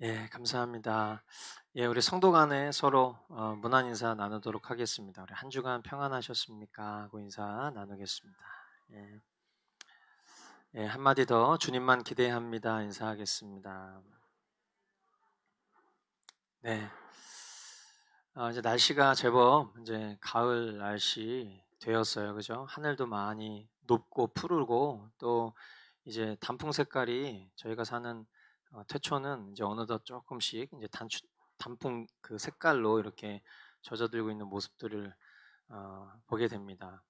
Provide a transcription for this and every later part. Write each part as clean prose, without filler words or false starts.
예, 감사합니다. 예, 우리 성도 간에 서로 문안 인사 나누도록 하겠습니다. 우리 한 주간 평안하셨습니까? 하고 인사 나누겠습니다. 예, 예, 한마디 더 주님만 기대합니다. 인사하겠습니다. 네. 이제 날씨가 제법 이제 가을 날씨 되었어요. 그죠? 하늘도 많이 높고 푸르고 또 이제 단풍 색깔이 저희가 사는 태초는 이제 어느덧 조금씩 이제 단풍 그 색깔로 이렇게 젖어들고 있는 모습들을 보게 됩니다.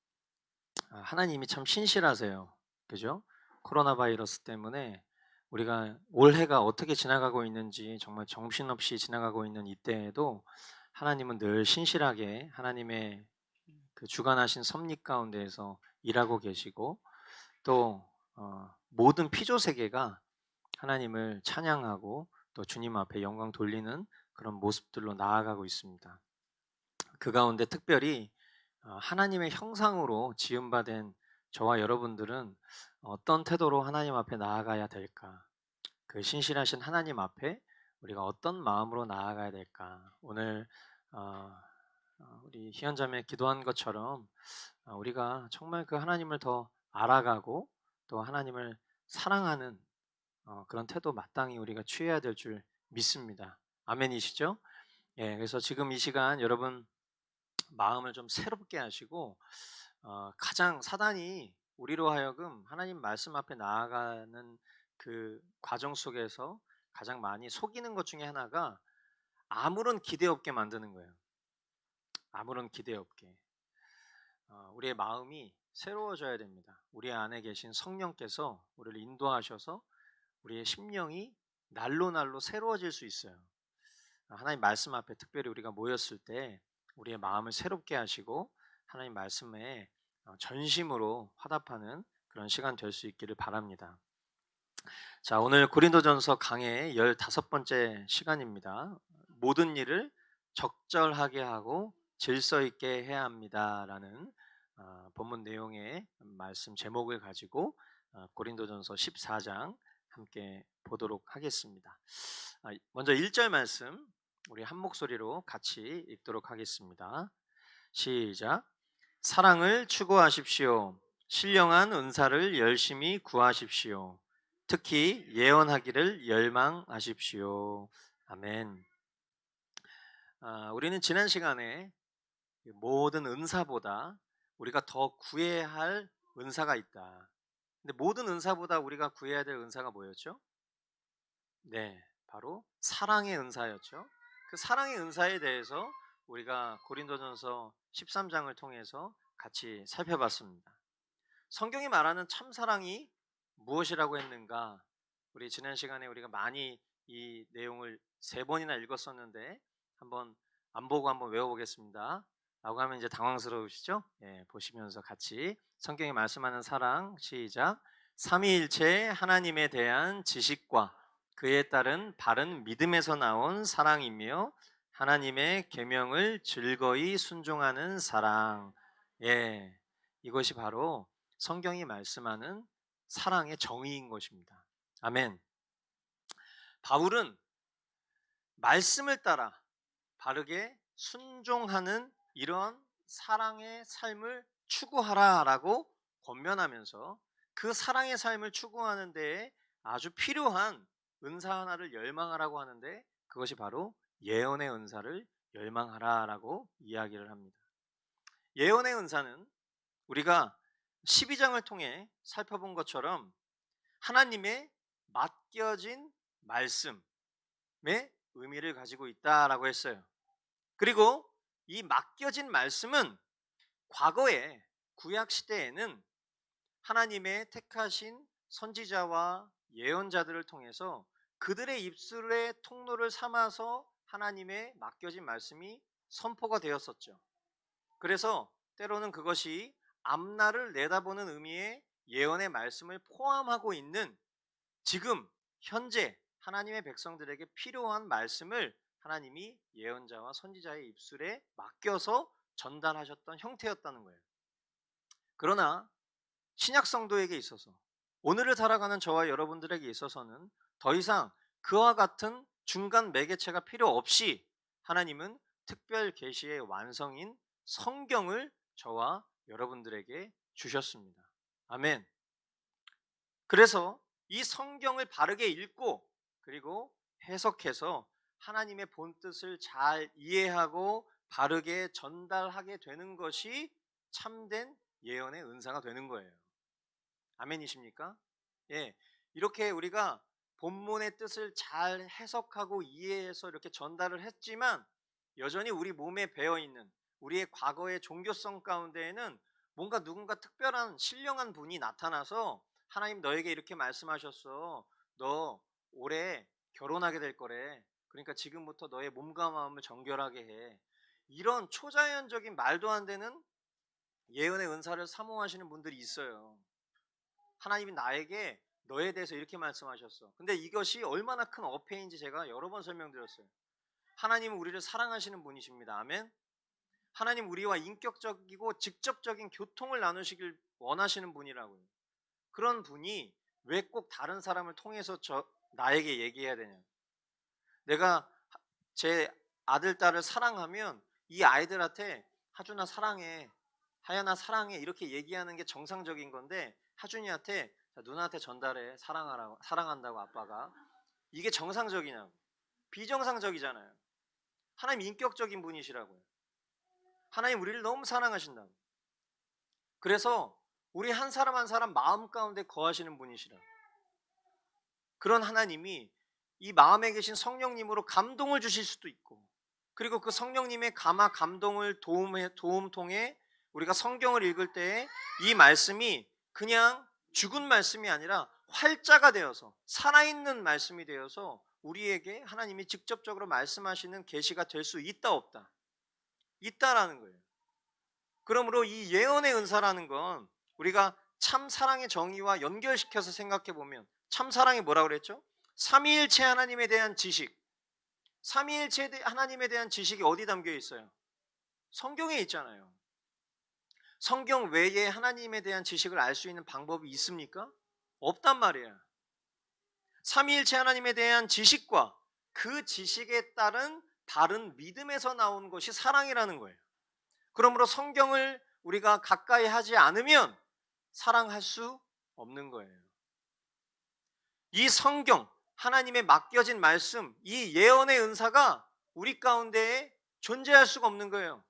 하나님이 참 신실하세요. 그죠? 코로나 바이러스 때문에 우리가 올해가 어떻게 지나가고 있는지 정말 정신없이 지나가고 있는 이때에도 하나님은 늘 신실하게 하나님의 그 주관하신 섭리 가운데에서 일하고 계시고 또 모든 피조 세계가 하나님을 찬양하고 또 주님 앞에 영광 돌리는 그런 모습들로 나아가고 있습니다. 그 가운데 특별히 하나님의 형상으로 지음받은 저와 여러분들은 어떤 태도로 하나님 앞에 나아가야 될까? 그 신실하신 하나님 앞에 우리가 어떤 마음으로 나아가야 될까? 오늘 우리 희연자매 기도한 것처럼 우리가 정말 그 하나님을 더 알아가고 또 하나님을 사랑하는 그런 태도 마땅히 우리가 취해야 될 줄 믿습니다. 아멘이시죠? 예, 그래서 지금 이 시간 여러분 마음을 좀 새롭게 하시고 가장 사단이 우리로 하여금 하나님 말씀 앞에 나아가는 그 과정 속에서 가장 많이 속이는 것 중에 하나가 아무런 기대 없게 만드는 거예요. 아무런 기대 없게. 우리의 마음이 새로워져야 됩니다. 우리 안에 계신 성령께서 우리를 인도하셔서 우리의 심령이 날로 날로 새로워질 수 있어요. 하나님 말씀 앞에 특별히 우리가 모였을 때 우리의 마음을 새롭게 하시고 하나님 말씀에 전심으로 화답하는 그런 시간 될 수 있기를 바랍니다. 자, 오늘 고린도전서 강의 15번째 시간입니다. 모든 일을 적절하게 하고 질서 있게 해야 합니다라는 본문 내용의 말씀 제목을 가지고 고린도전서 14장 함께 보도록 하겠습니다. 먼저 1절 말씀 우리 한 목소리로 같이 읽도록 하겠습니다. 시작. 사랑을 추구하십시오. 신령한 은사를 열심히 구하십시오. 특히 예언하기를 열망하십시오. 아멘. 우리는 지난 시간에 모든 은사보다 우리가 더 구해야 할 은사가 있다. 근데 모든 은사보다 우리가 구해야 될 은사가 뭐였죠? 네, 바로 사랑의 은사였죠. 그 사랑의 은사에 대해서 우리가 고린도전서 13장을 통해서 같이 살펴봤습니다. 성경이 말하는 참사랑이 무엇이라고 했는가? 우리 지난 시간에 우리가 많이 이 내용을 3번이나 읽었었는데 한번 안 보고 한번 외워보겠습니다. 라고 하면 이제 당황스러우시죠? 예, 보시면서 같이 성경이 말씀하는 사랑 시작. 삼위일체 하나님에 대한 지식과 그에 따른 바른 믿음에서 나온 사랑이며 하나님의 계명을 즐거이 순종하는 사랑. 예, 이것이 바로 성경이 말씀하는 사랑의 정의인 것입니다. 아멘. 바울은 말씀을 따라 바르게 순종하는 이런 사랑의 삶을 추구하라라고 권면하면서 그 사랑의 삶을 추구하는 데에 아주 필요한 은사 하나를 열망하라고 하는데 그것이 바로 예언의 은사를 열망하라라고 이야기를 합니다. 예언의 은사는 우리가 12장을 통해 살펴본 것처럼 하나님의 맡겨진 말씀의 의미를 가지고 있다라고 했어요. 그리고 이 맡겨진 말씀은 과거에 구약 시대에는 하나님의 택하신 선지자와 예언자들을 통해서 그들의 입술의 통로를 삼아서 하나님의 맡겨진 말씀이 선포가 되었었죠. 그래서 때로는 그것이 앞날을 내다보는 의미의 예언의 말씀을 포함하고 있는 지금 현재 하나님의 백성들에게 필요한 말씀을 하나님이 예언자와 선지자의 입술에 맡겨서 전달하셨던 형태였다는 거예요. 그러나 신약 성도에게 있어서 오늘을 살아가는 저와 여러분들에게 있어서는 더 이상 그와 같은 중간 매개체가 필요 없이 하나님은 특별 계시의 완성인 성경을 저와 여러분들에게 주셨습니다. 아멘. 그래서 이 성경을 바르게 읽고 그리고 해석해서 하나님의 본뜻을 잘 이해하고 바르게 전달하게 되는 것이 참된 예언의 은사가 되는 거예요. 아멘이십니까? 예. 이렇게 우리가 본문의 뜻을 잘 해석하고 이해해서 이렇게 전달을 했지만 여전히 우리 몸에 배어 있는 우리의 과거의 종교성 가운데에는 뭔가 누군가 특별한 신령한 분이 나타나서 하나님 너에게 이렇게 말씀하셨어. 너 올해 결혼하게 될 거래. 그러니까 지금부터 너의 몸과 마음을 정결하게 해. 이런 초자연적인 말도 안 되는 예언의 은사를 사모하시는 분들이 있어요. 하나님이 나에게 너에 대해서 이렇게 말씀하셨어. 근데 이것이 얼마나 큰 어폐인지 제가 여러 번 설명드렸어요. 하나님은 우리를 사랑하시는 분이십니다. 아멘. 하나님 우리와 인격적이고 직접적인 교통을 나누시길 원하시는 분이라고요. 그런 분이 왜 꼭 다른 사람을 통해서 나에게 얘기해야 되냐. 내가 제 아들, 딸을 사랑하면 이 아이들한테 하준아 사랑해, 하연아 사랑해 이렇게 얘기하는 게 정상적인 건데 하준이한테 누나한테 전달해 사랑한다고 아빠가 이게 정상적이냐고. 비정상적이잖아요. 하나님 인격적인 분이시라고요. 하나님 우리를 너무 사랑하신다고. 그래서 우리 한 사람 한 사람 마음 가운데 거하시는 분이시라고. 그런 하나님이 이 마음에 계신 성령님으로 감동을 주실 수도 있고 그리고 그 성령님의 감동을 도움 통해 우리가 성경을 읽을 때 이 말씀이 그냥 죽은 말씀이 아니라 활자가 되어서 살아있는 말씀이 되어서 우리에게 하나님이 직접적으로 말씀하시는 계시가 될 수 있다 없다? 있다라는 거예요. 그러므로 이 예언의 은사라는 건 우리가 참 사랑의 정의와 연결시켜서 생각해 보면 참 사랑이 뭐라고 그랬죠? 삼위일체 하나님에 대한 지식. 삼위일체 하나님에 대한 지식이 어디 담겨 있어요? 성경에 있잖아요. 성경 외에 하나님에 대한 지식을 알 수 있는 방법이 있습니까? 없단 말이에요. 삼위일체 하나님에 대한 지식과 그 지식에 따른 바른 믿음에서 나온 것이 사랑이라는 거예요. 그러므로 성경을 우리가 가까이 하지 않으면 사랑할 수 없는 거예요. 이 성경, 하나님의 맡겨진 말씀, 이 예언의 은사가 우리 가운데에 존재할 수가 없는 거예요.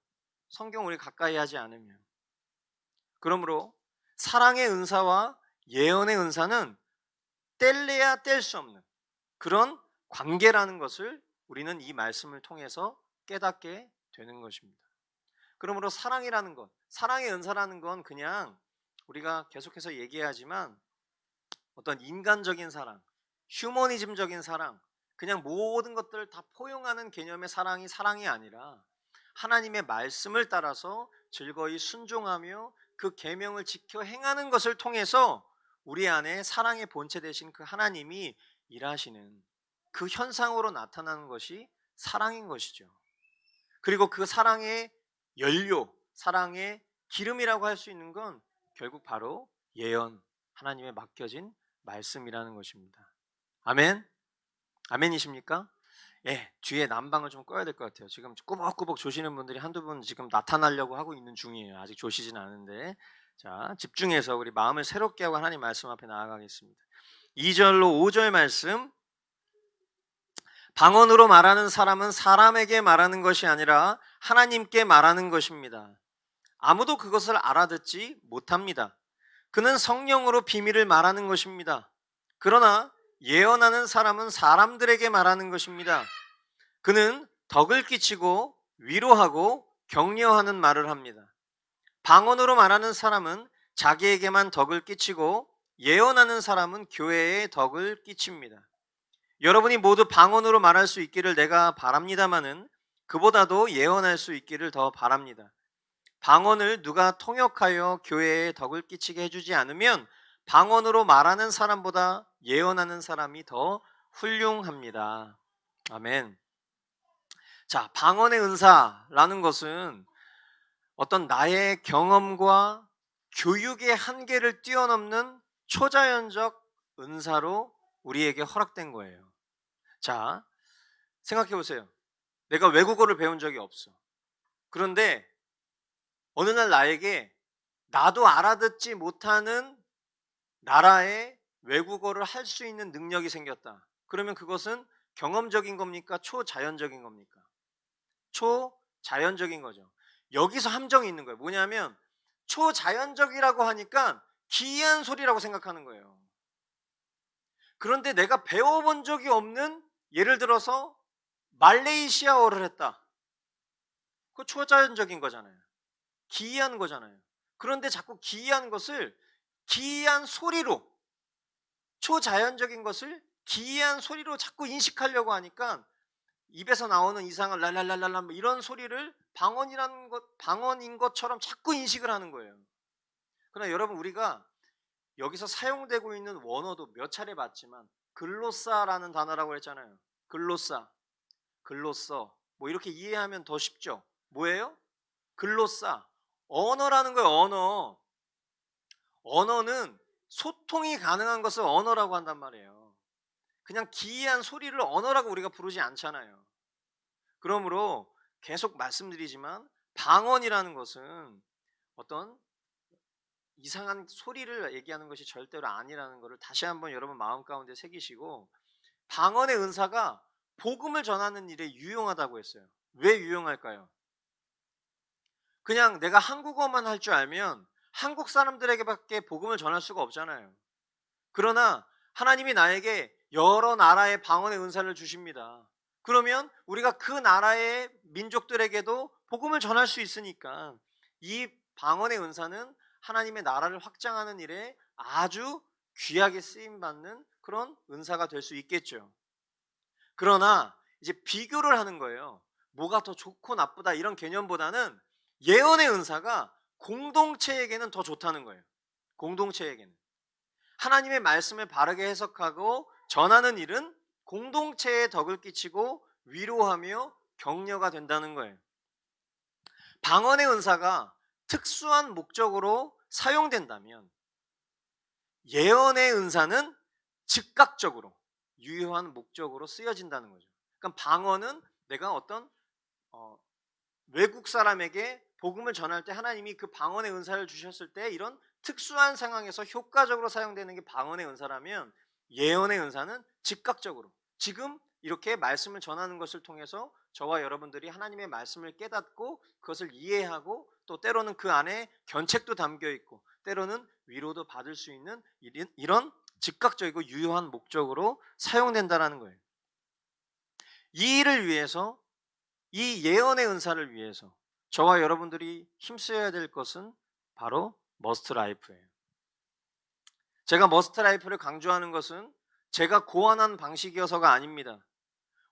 성경을 우리 가까이 하지 않으면. 그러므로 사랑의 은사와 예언의 은사는 뗄래야 뗄 수 없는 그런 관계라는 것을 우리는 이 말씀을 통해서 깨닫게 되는 것입니다. 그러므로 사랑이라는 것, 사랑의 은사라는 건 그냥 우리가 계속해서 얘기하지만 어떤 인간적인 사랑, 휴머니즘적인 사랑, 그냥 모든 것들을 다 포용하는 개념의 사랑이 아니라 하나님의 말씀을 따라서 즐거이 순종하며 그 계명을 지켜 행하는 것을 통해서 우리 안에 사랑의 본체 되신 그 하나님이 일하시는 그 현상으로 나타나는 것이 사랑인 것이죠. 그리고 그 사랑의 연료, 사랑의 기름이라고 할 수 있는 건 결국 바로 예언, 하나님의 맡겨진 말씀이라는 것입니다. 아멘? 아멘이십니까? 예, 뒤에 난방을 좀 꺼야 될 것 같아요. 지금 꾸벅꾸벅 조시는 분들이 한두 분 지금 나타나려고 하고 있는 중이에요. 아직 조시진 않은데. 자, 집중해서 우리 마음을 새롭게 하고 하나님 말씀 앞에 나아가겠습니다. 2절로 5절 말씀. 방언으로 말하는 사람은 사람에게 말하는 것이 아니라 하나님께 말하는 것입니다. 아무도 그것을 알아듣지 못합니다. 그는 성령으로 비밀을 말하는 것입니다. 그러나 예언하는 사람은 사람들에게 말하는 것입니다. 그는 덕을 끼치고 위로하고 격려하는 말을 합니다. 방언으로 말하는 사람은 자기에게만 덕을 끼치고 예언하는 사람은 교회에 덕을 끼칩니다. 여러분이 모두 방언으로 말할 수 있기를 내가 바랍니다마는 그보다도 예언할 수 있기를 더 바랍니다. 방언을 누가 통역하여 교회에 덕을 끼치게 해주지 않으면 방언으로 말하는 사람보다 예언하는 사람이 더 훌륭합니다. 아멘. 자, 방언의 은사라는 것은 어떤 나의 경험과 교육의 한계를 뛰어넘는 초자연적 은사로 우리에게 허락된 거예요. 자, 생각해 보세요. 내가 외국어를 배운 적이 없어. 그런데 어느 날 나에게 나도 알아듣지 못하는 나라의 외국어를 할 수 있는 능력이 생겼다. 그러면 그것은 경험적인 겁니까? 초자연적인 겁니까? 초자연적인 거죠. 여기서 함정이 있는 거예요. 뭐냐면 초자연적이라고 하니까 기이한 소리라고 생각하는 거예요. 그런데 내가 배워본 적이 없는, 예를 들어서 말레이시아어를 했다. 그거 초자연적인 거잖아요. 기이한 거잖아요. 그런데 자꾸 기이한 것을 기이한 소리로, 초자연적인 것을 기이한 소리로 자꾸 인식하려고 하니까 입에서 나오는 이상한 랄랄랄랄라 뭐 이런 소리를 방언인 것처럼 자꾸 인식을 하는 거예요. 그러나 여러분, 우리가 여기서 사용되고 있는 원어도 몇 차례 봤지만 글로사라는 단어라고 했잖아요. 글로사, 글로서 뭐 이렇게 이해하면 더 쉽죠. 뭐예요? 글로사, 언어라는 거예요. 언어는 소통이 가능한 것을 언어라고 한단 말이에요. 그냥 기이한 소리를 언어라고 우리가 부르지 않잖아요. 그러므로 계속 말씀드리지만 방언이라는 것은 어떤 이상한 소리를 얘기하는 것이 절대로 아니라는 것을 다시 한번 여러분 마음 가운데 새기시고, 방언의 은사가 복음을 전하는 일에 유용하다고 했어요. 왜 유용할까요? 그냥 내가 한국어만 할 줄 알면 한국 사람들에게밖에 복음을 전할 수가 없잖아요. 그러나 하나님이 나에게 여러 나라의 방언의 은사를 주십니다. 그러면 우리가 그 나라의 민족들에게도 복음을 전할 수 있으니까 이 방언의 은사는 하나님의 나라를 확장하는 일에 아주 귀하게 쓰임받는 그런 은사가 될 수 있겠죠. 그러나 이제 비교를 하는 거예요. 뭐가 더 좋고 나쁘다 이런 개념보다는 예언의 은사가 공동체에게는 더 좋다는 거예요. 공동체에게는. 하나님의 말씀을 바르게 해석하고 전하는 일은 공동체에 덕을 끼치고 위로하며 격려가 된다는 거예요. 방언의 은사가 특수한 목적으로 사용된다면 예언의 은사는 즉각적으로 유효한 목적으로 쓰여진다는 거죠. 그러니까 방언은 내가 어떤 외국 사람에게 복음을 전할 때 하나님이 그 방언의 은사를 주셨을 때 이런 특수한 상황에서 효과적으로 사용되는 게 방언의 은사라면, 예언의 은사는 즉각적으로 지금 이렇게 말씀을 전하는 것을 통해서 저와 여러분들이 하나님의 말씀을 깨닫고 그것을 이해하고 또 때로는 그 안에 견책도 담겨 있고 때로는 위로도 받을 수 있는 이런 즉각적이고 유효한 목적으로 사용된다는 거예요. 이 일을 위해서, 이 예언의 은사를 위해서 저와 여러분들이 힘써야 될 것은 바로 머스트 라이프예요. 제가 머스트 라이프를 강조하는 것은 제가 고안한 방식이어서가 아닙니다.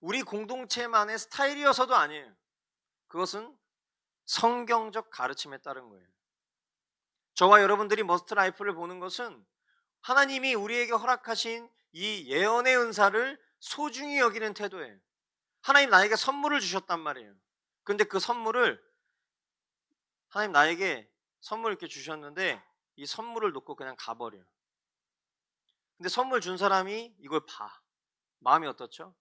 우리 공동체만의 스타일이어서도 아니에요. 그것은 성경적 가르침에 따른 거예요. 저와 여러분들이 머스트 라이프를 보는 것은 하나님이 우리에게 허락하신 이 예언의 은사를 소중히 여기는 태도예요. 하나님 나에게 선물을 주셨단 말이에요. 근데 그 선물을, 하나님 나에게 선물 이렇게 주셨는데 이 선물을 놓고 그냥 가버려요. 근데 선물 준 사람이 이걸 봐. 마음이 어떻죠?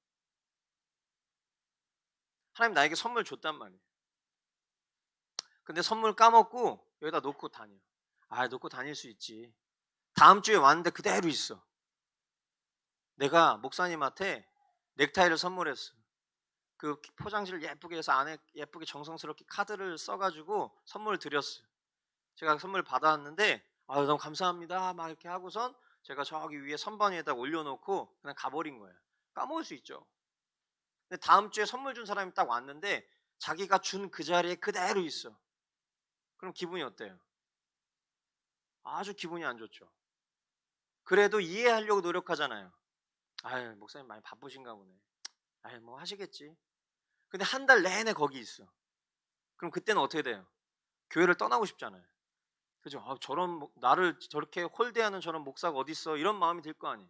하나님 나에게 선물 줬단 말이에요. 근데 선물 까먹고 여기다 놓고 다녀. 놓고 다닐 수 있지. 다음 주에 왔는데 그대로 있어. 내가 목사님한테 넥타이를 선물했어. 그 포장지를 예쁘게 해서 안에 예쁘게 정성스럽게 카드를 써가지고 선물을 드렸어요. 제가 선물 받아왔는데 너무 감사합니다 막 이렇게 하고선 제가 저기 위에 선반 위에다 올려놓고 그냥 가버린 거예요. 까먹을 수 있죠. 근데 다음 주에 선물 준 사람이 딱 왔는데 자기가 준 그 자리에 그대로 있어. 그럼 기분이 어때요? 아주 기분이 안 좋죠. 그래도 이해하려고 노력하잖아요. 목사님 많이 바쁘신가 보네. 뭐 하시겠지. 근데 한 달 내내 거기 있어. 그럼 그때는 어떻게 돼요? 교회를 떠나고 싶잖아요. 그죠? 나를 저렇게 홀대하는 저런 목사가 어딨어, 이런 마음이 들 거 아니에요.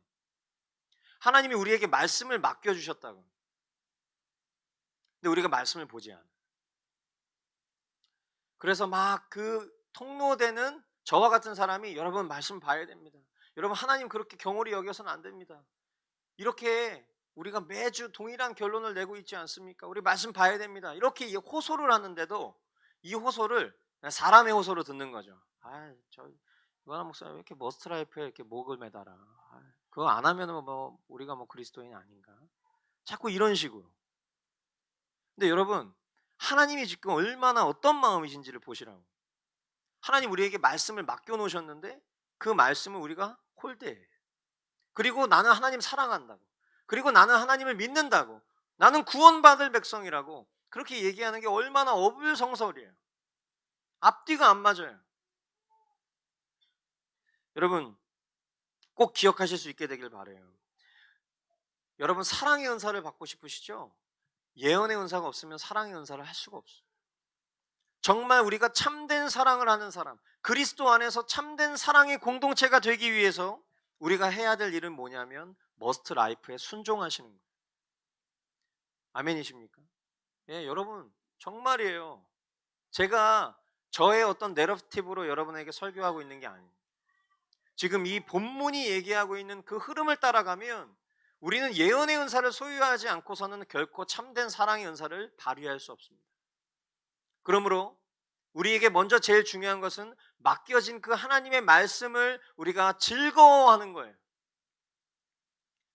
하나님이 우리에게 말씀을 맡겨주셨다고. 근데 우리가 말씀을 보지 않아. 그래서 막 그 통로되는 저와 같은 사람이, 여러분 말씀 봐야 됩니다. 여러분 하나님 그렇게 경홀히 여겨서는 안 됩니다. 이렇게 우리가 매주 동일한 결론을 내고 있지 않습니까? 우리 말씀 봐야 됩니다. 이렇게 호소를 하는데도 이 호소를 그냥 사람의 호소로 듣는 거죠. 이완한 목사님 왜 이렇게 머스트라이프에 이렇게 목을 매달아? 그거 안 하면 뭐 우리가 뭐 그리스도인 아닌가? 자꾸 이런 식으로. 근데 여러분, 하나님이 지금 얼마나 어떤 마음이신지를 보시라고. 하나님 우리에게 말씀을 맡겨 놓으셨는데 그 말씀을 우리가 홀대해. 그리고 나는 하나님 사랑한다고. 그리고 나는 하나님을 믿는다고. 나는 구원받을 백성이라고. 그렇게 얘기하는 게 얼마나 어불성설이에요. 앞뒤가 안 맞아요. 여러분, 꼭 기억하실 수 있게 되길 바라요. 여러분, 사랑의 은사를 받고 싶으시죠? 예언의 은사가 없으면 사랑의 은사를 할 수가 없어요. 정말 우리가 참된 사랑을 하는 사람, 그리스도 안에서 참된 사랑의 공동체가 되기 위해서 우리가 해야 될 일은 뭐냐면 머스트 라이프에 순종하시는 거예요. 아멘이십니까? 예, 여러분 정말이에요. 제가 저의 어떤 내러티브로 여러분에게 설교하고 있는 게 아니에요. 지금 이 본문이 얘기하고 있는 그 흐름을 따라가면 우리는 예언의 은사를 소유하지 않고서는 결코 참된 사랑의 은사를 발휘할 수 없습니다. 그러므로 우리에게 먼저 제일 중요한 것은 맡겨진 그 하나님의 말씀을 우리가 즐거워하는 거예요.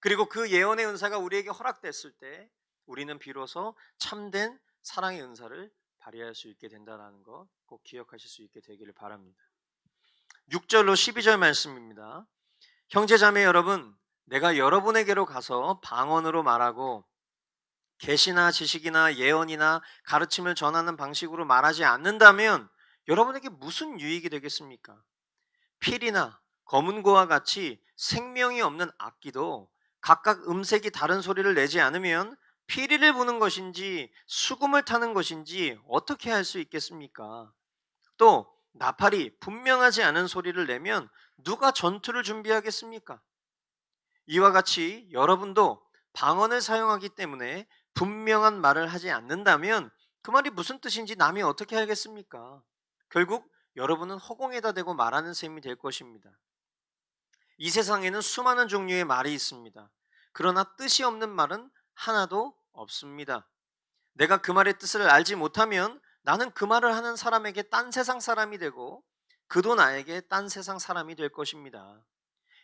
그리고 그 예언의 은사가 우리에게 허락됐을 때 우리는 비로소 참된 사랑의 은사를 발휘할 수 있게 된다는 거 꼭 기억하실 수 있게 되기를 바랍니다. 6절로 12절 말씀입니다. 형제자매 여러분, 내가 여러분에게로 가서 방언으로 말하고 계시나 지식이나 예언이나 가르침을 전하는 방식으로 말하지 않는다면 여러분에게 무슨 유익이 되겠습니까? 필이나 검은고와 같이 생명이 없는 악기도 각각 음색이 다른 소리를 내지 않으면 피리를 부는 것인지 수금을 타는 것인지 어떻게 할 수 있겠습니까? 또 나팔이 분명하지 않은 소리를 내면 누가 전투를 준비하겠습니까? 이와 같이 여러분도 방언을 사용하기 때문에 분명한 말을 하지 않는다면 그 말이 무슨 뜻인지 남이 어떻게 알겠습니까? 결국 여러분은 허공에다 대고 말하는 셈이 될 것입니다. 이 세상에는 수많은 종류의 말이 있습니다. 그러나 뜻이 없는 말은 하나도 없습니다. 내가 그 말의 뜻을 알지 못하면 나는 그 말을 하는 사람에게 딴 세상 사람이 되고 그도 나에게 딴 세상 사람이 될 것입니다.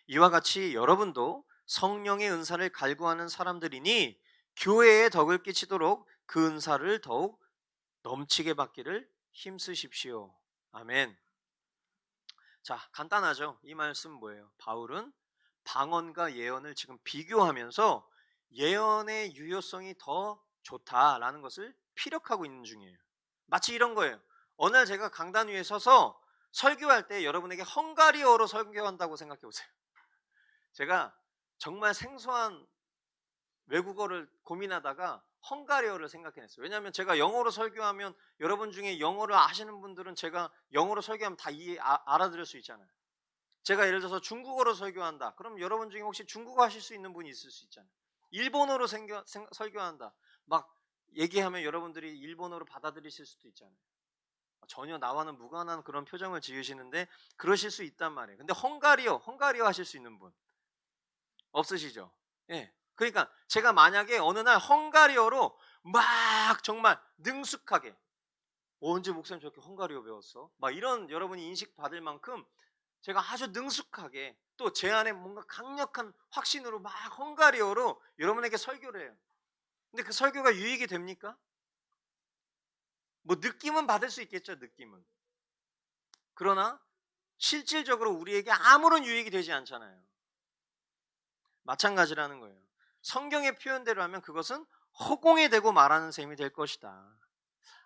이와 같이 여러분도 성령의 은사를 갈구하는 사람들이니 교회에 덕을 끼치도록 그 은사를 더욱 넘치게 받기를 힘쓰십시오. 아멘. 자, 간단하죠? 이 말씀 뭐예요? 바울은 방언과 예언을 지금 비교하면서 예언의 유효성이 더 좋다라는 것을 피력하고 있는 중이에요. 마치 이런 거예요. 어느 날 제가 강단 위에 서서 설교할 때 여러분에게 헝가리어로 설교한다고 생각해 보세요. 제가 정말 생소한 외국어를 고민하다가 헝가리어를 생각해냈어요. 왜냐하면 제가 영어로 설교하면 여러분 중에 영어를 아시는 분들은 제가 영어로 설교하면 다 알아들을 수 있잖아요. 제가 예를 들어서 중국어로 설교한다. 그럼 여러분 중에 혹시 중국어 하실 수 있는 분이 있을 수 있잖아요. 일본어로 설교한다. 막 얘기하면 여러분들이 일본어로 받아들이실 수도 있잖아요. 전혀 나와는 무관한 그런 표정을 지으시는데 그러실 수 있단 말이에요. 근데 헝가리어 하실 수 있는 분 없으시죠? 예. 그러니까 제가 만약에 어느 날 헝가리어로 막 정말 능숙하게 언제 목사님 저렇게 헝가리어 배웠어? 막 이런 여러분이 인식 받을 만큼 제가 아주 능숙하게 또 제 안에 뭔가 강력한 확신으로 막 헝가리어로 여러분에게 설교를 해요. 근데 그 설교가 유익이 됩니까? 뭐 느낌은 받을 수 있겠죠, 느낌은. 그러나 실질적으로 우리에게 아무런 유익이 되지 않잖아요. 마찬가지라는 거예요. 성경의 표현대로 하면 그것은 허공에 대고 말하는 셈이 될 것이다.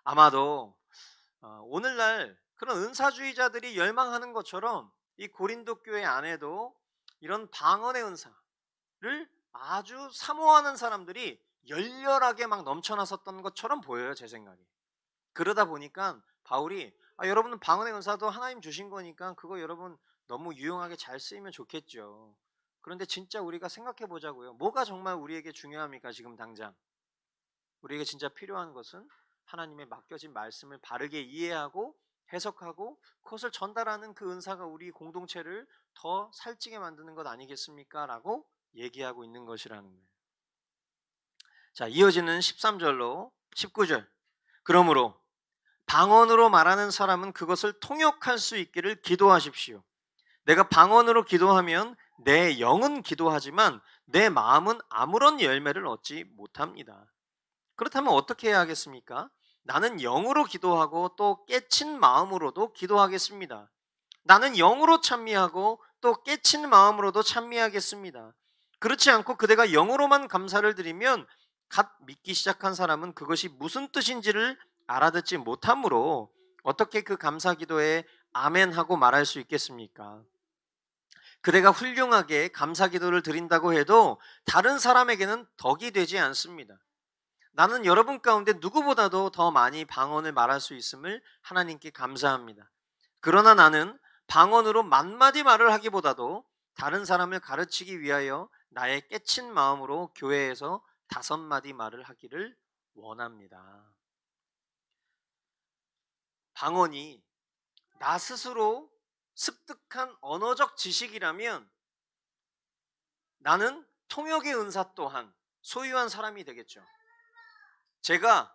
아마도 오늘날 그런 은사주의자들이 열망하는 것처럼 이 고린도 교회 안에도 이런 방언의 은사를 아주 사모하는 사람들이 열렬하게 막 넘쳐났었던 것처럼 보여요, 제 생각에. 그러다 보니까 바울이 여러분은 방언의 은사도 하나님 주신 거니까 그거 여러분 너무 유용하게 잘 쓰이면 좋겠죠. 그런데 진짜 우리가 생각해 보자고요. 뭐가 정말 우리에게 중요합니까? 지금 당장 우리에게 진짜 필요한 것은 하나님의 맡겨진 말씀을 바르게 이해하고 해석하고 그것을 전달하는 그 은사가 우리 공동체를 더 살찌게 만드는 것 아니겠습니까? 라고 얘기하고 있는 것이라는 거예요. 자, 이어지는 13절로 19절. 그러므로 방언으로 말하는 사람은 그것을 통역할 수 있기를 기도하십시오. 내가 방언으로 기도하면 내 영은 기도하지만 내 마음은 아무런 열매를 얻지 못합니다. 그렇다면 어떻게 해야 하겠습니까? 나는 영으로 기도하고 또 깨친 마음으로도 기도하겠습니다. 나는 영으로 찬미하고 또 깨친 마음으로도 찬미하겠습니다. 그렇지 않고 그대가 영으로만 감사를 드리면 갓 믿기 시작한 사람은 그것이 무슨 뜻인지를 알아듣지 못하므로 어떻게 그 감사 기도에 아멘하고 말할 수 있겠습니까? 그대가 훌륭하게 감사 기도를 드린다고 해도 다른 사람에게는 덕이 되지 않습니다. 나는 여러분 가운데 누구보다도 더 많이 방언을 말할 수 있음을 하나님께 감사합니다. 그러나 나는 방언으로 만마디 말을 하기보다도 다른 사람을 가르치기 위하여 나의 깨친 마음으로 교회에서 5마디 말을 하기를 원합니다. 방언이 나 스스로 습득한 언어적 지식이라면 나는 통역의 은사 또한 소유한 사람이 되겠죠. 제가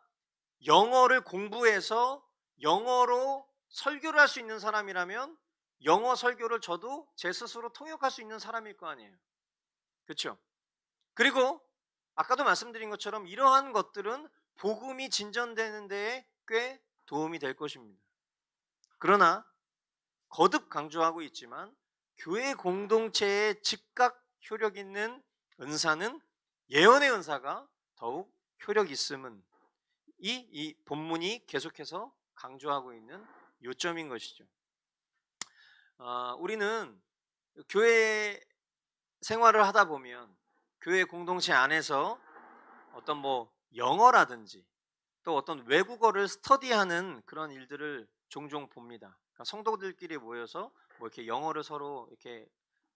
영어를 공부해서 영어로 설교를 할 수 있는 사람이라면 영어 설교를 저도 제 스스로 통역할 수 있는 사람일 거 아니에요. 그렇죠? 그리고 아까도 말씀드린 것처럼 이러한 것들은 복음이 진전되는 데에 꽤 도움이 될 것입니다. 그러나 거듭 강조하고 있지만 교회 공동체에 즉각 효력 있는 은사는 예언의 은사가 더욱 효력 있음은 이 본문이 계속해서 강조하고 있는 요점인 것이죠. 우리는 교회 생활을 하다 보면 교회 공동체 안에서 어떤 영어라든지 또 어떤 외국어를 스터디하는 그런 일들을 종종 봅니다. 그러니까 성도들끼리 모여서 이렇게 영어를 서로 이렇게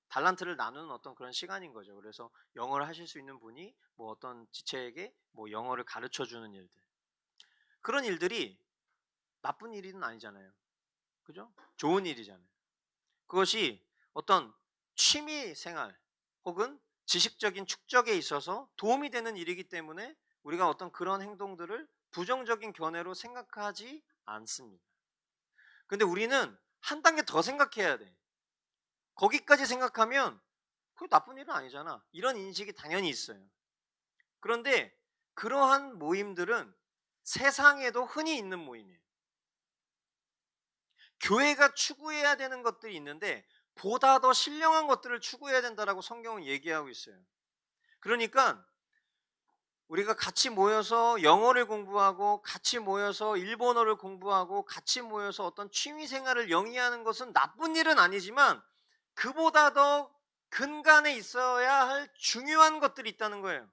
달란트를 나누는 어떤 그런 시간인 거죠. 그래서 영어를 하실 수 있는 분이 어떤 지체에게 영어를 가르쳐 주는 일들. 그런 일들이 나쁜 일은 아니잖아요. 그죠? 좋은 일이잖아요. 그것이 어떤 취미 생활 혹은 지식적인 축적에 있어서 도움이 되는 일이기 때문에 우리가 어떤 그런 행동들을 부정적인 견해로 생각하지 않습니다. 근데 우리는 한 단계 더 생각해야 돼. 거기까지 생각하면 그게 나쁜 일은 아니잖아. 이런 인식이 당연히 있어요. 그런데 그러한 모임들은 세상에도 흔히 있는 모임이에요. 교회가 추구해야 되는 것들이 있는데 보다 더 신령한 것들을 추구해야 된다라고 성경은 얘기하고 있어요. 그러니까 우리가 같이 모여서 영어를 공부하고 같이 모여서 일본어를 공부하고 같이 모여서 어떤 취미 생활을 영위하는 것은 나쁜 일은 아니지만 그보다 더 근간에 있어야 할 중요한 것들이 있다는 거예요.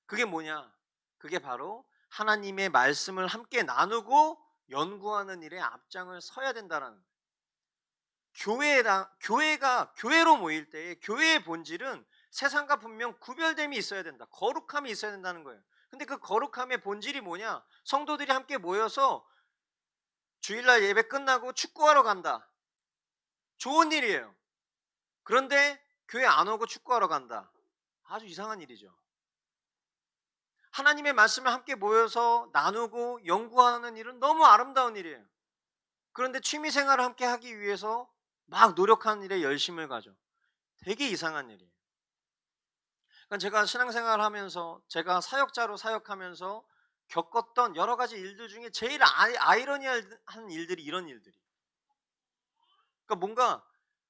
그게 뭐냐? 그게 바로 하나님의 말씀을 함께 나누고 연구하는 일에 앞장을 서야 된다는 거예요. 교회가 교회로 모일 때 교회의 본질은 세상과 분명 구별됨이 있어야 된다. 거룩함이 있어야 된다는 거예요. 근데 그 거룩함의 본질이 뭐냐? 성도들이 함께 모여서 주일날 예배 끝나고 축구하러 간다. 좋은 일이에요. 그런데 교회 안 오고 축구하러 간다. 아주 이상한 일이죠. 하나님의 말씀을 함께 모여서 나누고 연구하는 일은 너무 아름다운 일이에요. 그런데 취미 생활을 함께 하기 위해서 막 노력하는 일에 열심을 가져. 되게 이상한 일이에요. 그러니까 제가 신앙생활을 하면서 제가 사역자로 사역하면서 겪었던 여러 가지 일들 중에 제일 아이러니한 일들이 이런 일들이에요. 그러니까 뭔가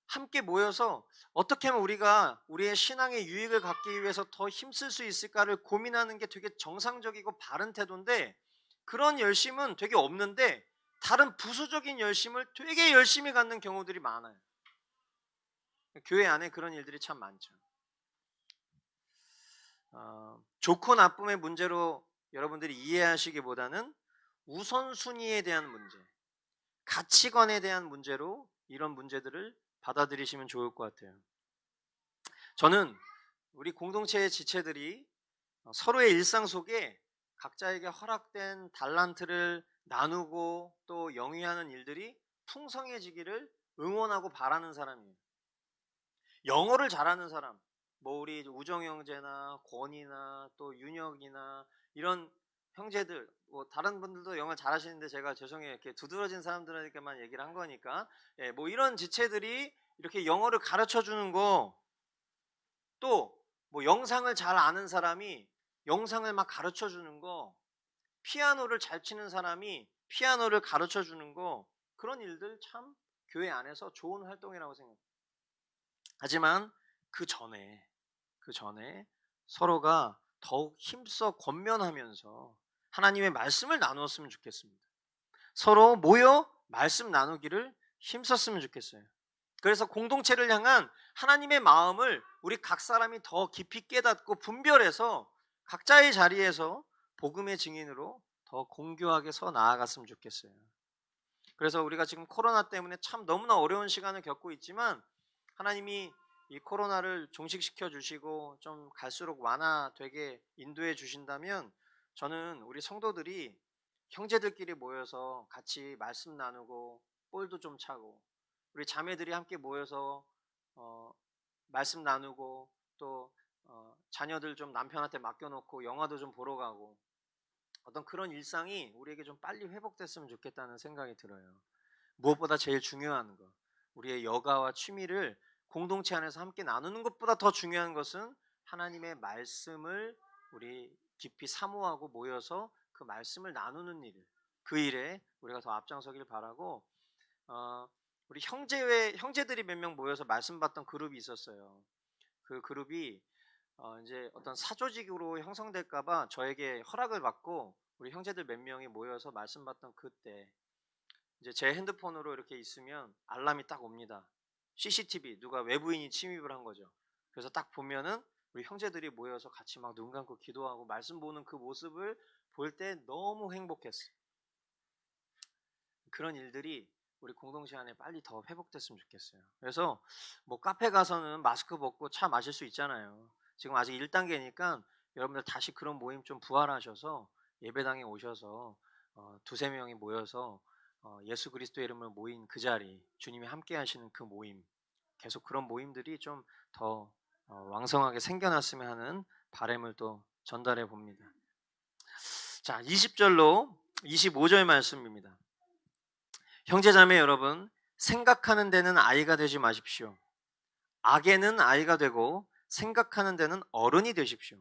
함께 모여서 어떻게 하면 우리가 우리의 신앙의 유익을 갖기 위해서 더 힘쓸 수 있을까를 고민하는 게 되게 정상적이고 바른 태도인데 그런 열심은 되게 없는데 다른 부수적인 열심을 되게 열심히 갖는 경우들이 많아요. 교회 안에 그런 일들이 참 많죠. 좋고 나쁨의 문제로 여러분들이 이해하시기보다는 우선순위에 대한 문제, 가치관에 대한 문제로 이런 문제들을 받아들이시면 좋을 것 같아요. 저는 우리 공동체의 지체들이 서로의 일상 속에 각자에게 허락된 달란트를 나누고 또 영위하는 일들이 풍성해지기를 응원하고 바라는 사람이에요. 영어를 잘하는 사람, 뭐 우리 우정 형제나 권이나 또 윤혁이나 이런 형제들, 뭐 다른 분들도 영어 잘하시는데 제가 죄송해요. 이렇게 두드러진 사람들에게만 얘기를 한 거니까. 예, 뭐 이런 지체들이 이렇게 영어를 가르쳐 주는 거, 또 뭐 영상을 잘 아는 사람이 영상을 막 가르쳐 주는 거, 피아노를 잘 치는 사람이 피아노를 가르쳐 주는 거, 그런 일들 참 교회 안에서 좋은 활동이라고 생각해요. 하지만 그 전에 서로가 더욱 힘써 권면하면서 하나님의 말씀을 나누었으면 좋겠습니다. 서로 모여 말씀 나누기를 힘썼으면 좋겠어요. 그래서 공동체를 향한 하나님의 마음을 우리 각 사람이 더 깊이 깨닫고 분별해서 각자의 자리에서 복음의 증인으로 더 공교하게 서 나아갔으면 좋겠어요. 그래서 우리가 지금 코로나 때문에 참 너무나 어려운 시간을 겪고 있지만, 하나님이 이 코로나를 종식시켜 주시고 좀 갈수록 완화되게 인도해 주신다면, 저는 우리 성도들이 형제들끼리 모여서 같이 말씀 나누고 볼도 좀 차고, 우리 자매들이 함께 모여서 말씀 나누고, 또 자녀들 좀 남편한테 맡겨놓고 영화도 좀 보러 가고, 어떤 그런 일상이 우리에게 좀 빨리 회복됐으면 좋겠다는 생각이 들어요. 무엇보다 제일 중요한 것, 우리의 여가와 취미를 공동체 안에서 함께 나누는 것보다 더 중요한 것은 하나님의 말씀을 우리 깊이 사모하고 모여서 그 말씀을 나누는 일, 그 일에 우리가 더 앞장서길 바라고, 우리 형제들이 몇 명 모여서 말씀 받던 그룹이 있었어요. 그 그룹이 이제 어떤 사조직으로 형성될까봐 저에게 허락을 받고 우리 형제들 몇 명이 모여서 말씀 받던 그때, 이제 제 핸드폰으로 이렇게 있으면 알람이 딱 옵니다. CCTV, 누가 외부인이 침입을 한 거죠. 그래서 딱 보면은 우리 형제들이 모여서 같이 막 눈 감고 기도하고 말씀 보는 그 모습을 볼 때 너무 행복했어요. 그런 일들이 우리 공동체 안에 빨리 더 회복됐으면 좋겠어요. 그래서 뭐 카페 가서는 마스크 벗고 차 마실 수 있잖아요. 지금 아직 1단계니까 여러분들 다시 그런 모임 좀 부활하셔서 예배당에 오셔서 두세 명이 모여서 예수 그리스도의 이름으로 모인 그 자리, 주님이 함께 하시는 그 모임, 계속 그런 모임들이 좀 더 왕성하게 생겨났으면 하는 바람을 또 전달해 봅니다. 자, 20절로 25절 말씀입니다. 형제자매 여러분, 생각하는 데는 아이가 되지 마십시오. 악에는 아이가 되고 생각하는 데는 어른이 되십시오.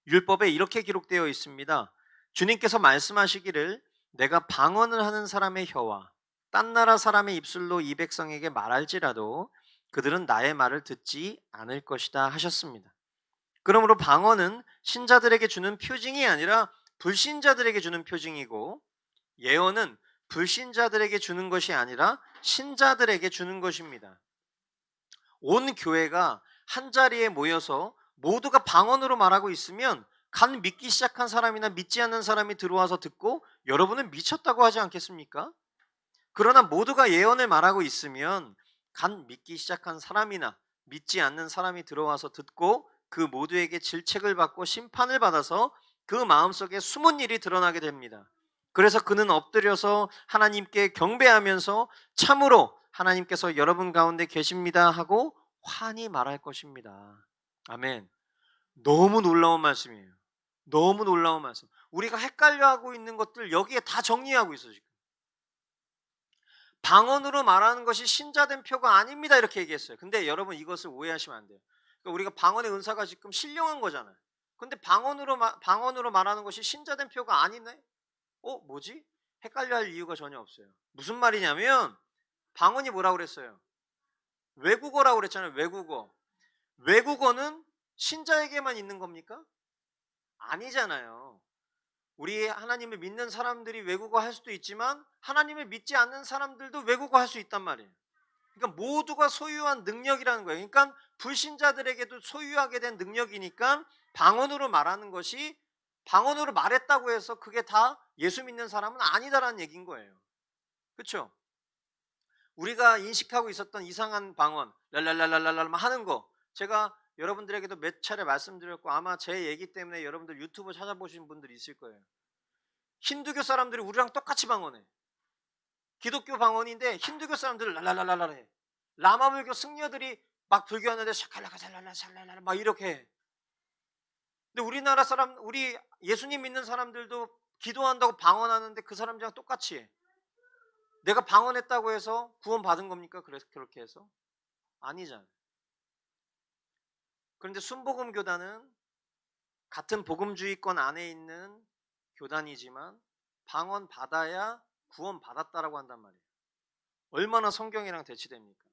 율법에 이렇게 기록되어 있습니다. 주님께서 말씀하시기를 내가 방언을 하는 사람의 혀와 딴 나라 사람의 입술로 이 백성에게 말할지라도 그들은 나의 말을 듣지 않을 것이다 하셨습니다. 그러므로 방언은 신자들에게 주는 표징이 아니라 불신자들에게 주는 표징이고, 예언은 불신자들에게 주는 것이 아니라 신자들에게 주는 것입니다. 온 교회가 한 자리에 모여서 모두가 방언으로 말하고 있으면 간 믿기 시작한 사람이나 믿지 않는 사람이 들어와서 듣고 여러분은 미쳤다고 하지 않겠습니까? 그러나 모두가 예언을 말하고 있으면 간 믿기 시작한 사람이나 믿지 않는 사람이 들어와서 듣고 그 모두에게 질책을 받고 심판을 받아서 그 마음속에 숨은 일이 드러나게 됩니다. 그래서 그는 엎드려서 하나님께 경배하면서 참으로 하나님께서 여러분 가운데 계십니다 하고 환히 말할 것입니다. 아멘. 너무 놀라운 말씀이에요. 너무 놀라운 말씀. 우리가 헷갈려하고 있는 것들 여기에 다 정리하고 있어 지금. 방언으로 말하는 것이 신자된 표가 아닙니다 이렇게 얘기했어요. 근데 여러분 이것을 오해하시면 안 돼요. 그러니까 우리가 방언의 은사가 지금 신령한 거잖아요. 근데 방언으로 말하는 것이 신자된 표가 아니네? 뭐지? 헷갈려 할 이유가 전혀 없어요. 무슨 말이냐면 방언이 뭐라고 그랬어요? 외국어라고 그랬잖아요. 외국어. 외국어는 신자에게만 있는 겁니까? 아니잖아요. 우리 하나님을 믿는 사람들이 외국어 할 수도 있지만 하나님을 믿지 않는 사람들도 외국어 할 수 있단 말이에요. 그러니까 모두가 소유한 능력이라는 거예요. 그러니까 불신자들에게도 소유하게 된 능력이니까 방언으로 말하는 것이, 방언으로 말했다고 해서 그게 다 예수 믿는 사람은 아니다라는 얘기인 거예요. 그렇죠? 우리가 인식하고 있었던 이상한 방언, 랄랄랄랄랄 하는 거, 제가 여러분들에게도 몇 차례 말씀드렸고 아마 제 얘기 때문에 여러분들 유튜브 찾아보신 분들이 있을 거예요. 힌두교 사람들이 우리랑 똑같이 방언해. 기독교 방언인데 힌두교 사람들을 랄랄랄랄 해. 라마불교 승려들이 막 불교하는데 샤칼라카 살랄라 살랄라 막 이렇게 해. 근데 우리나라 사람, 우리 예수님 믿는 사람들도 기도한다고 방언하는데 그 사람들이랑 똑같이 해. 내가 방언했다고 해서 구원 받은 겁니까? 그래서 그렇게 해서? 아니잖아요. 그런데 순복음 교단은 같은 복음주의권 안에 있는 교단이지만 방언 받아야 구원 받았다라고 한단 말이에요. 얼마나 성경이랑 대치됩니까?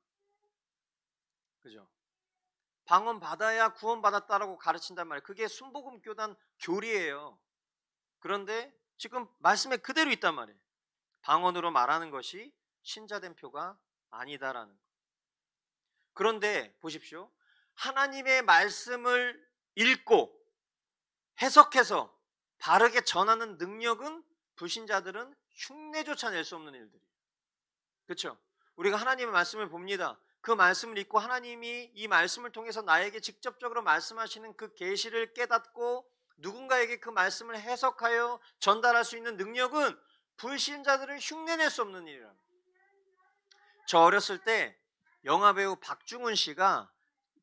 그죠? 방언 받아야 구원 받았다라고 가르친단 말이에요. 그게 순복음 교단 교리예요. 그런데 지금 말씀에 그대로 있단 말이에요. 방언으로 말하는 것이 신자된 표가 아니다라는 거. 그런데 보십시오. 하나님의 말씀을 읽고 해석해서 바르게 전하는 능력은 불신자들은 흉내조차 낼 수 없는 일들이에요. 그렇죠? 우리가 하나님의 말씀을 봅니다. 그 말씀을 읽고 하나님이 이 말씀을 통해서 나에게 직접적으로 말씀하시는 그 계시를 깨닫고 누군가에게 그 말씀을 해석하여 전달할 수 있는 능력은 불신자들은 흉내낼 수 없는 일이랍니다. 저 어렸을 때 영화배우 박중훈 씨가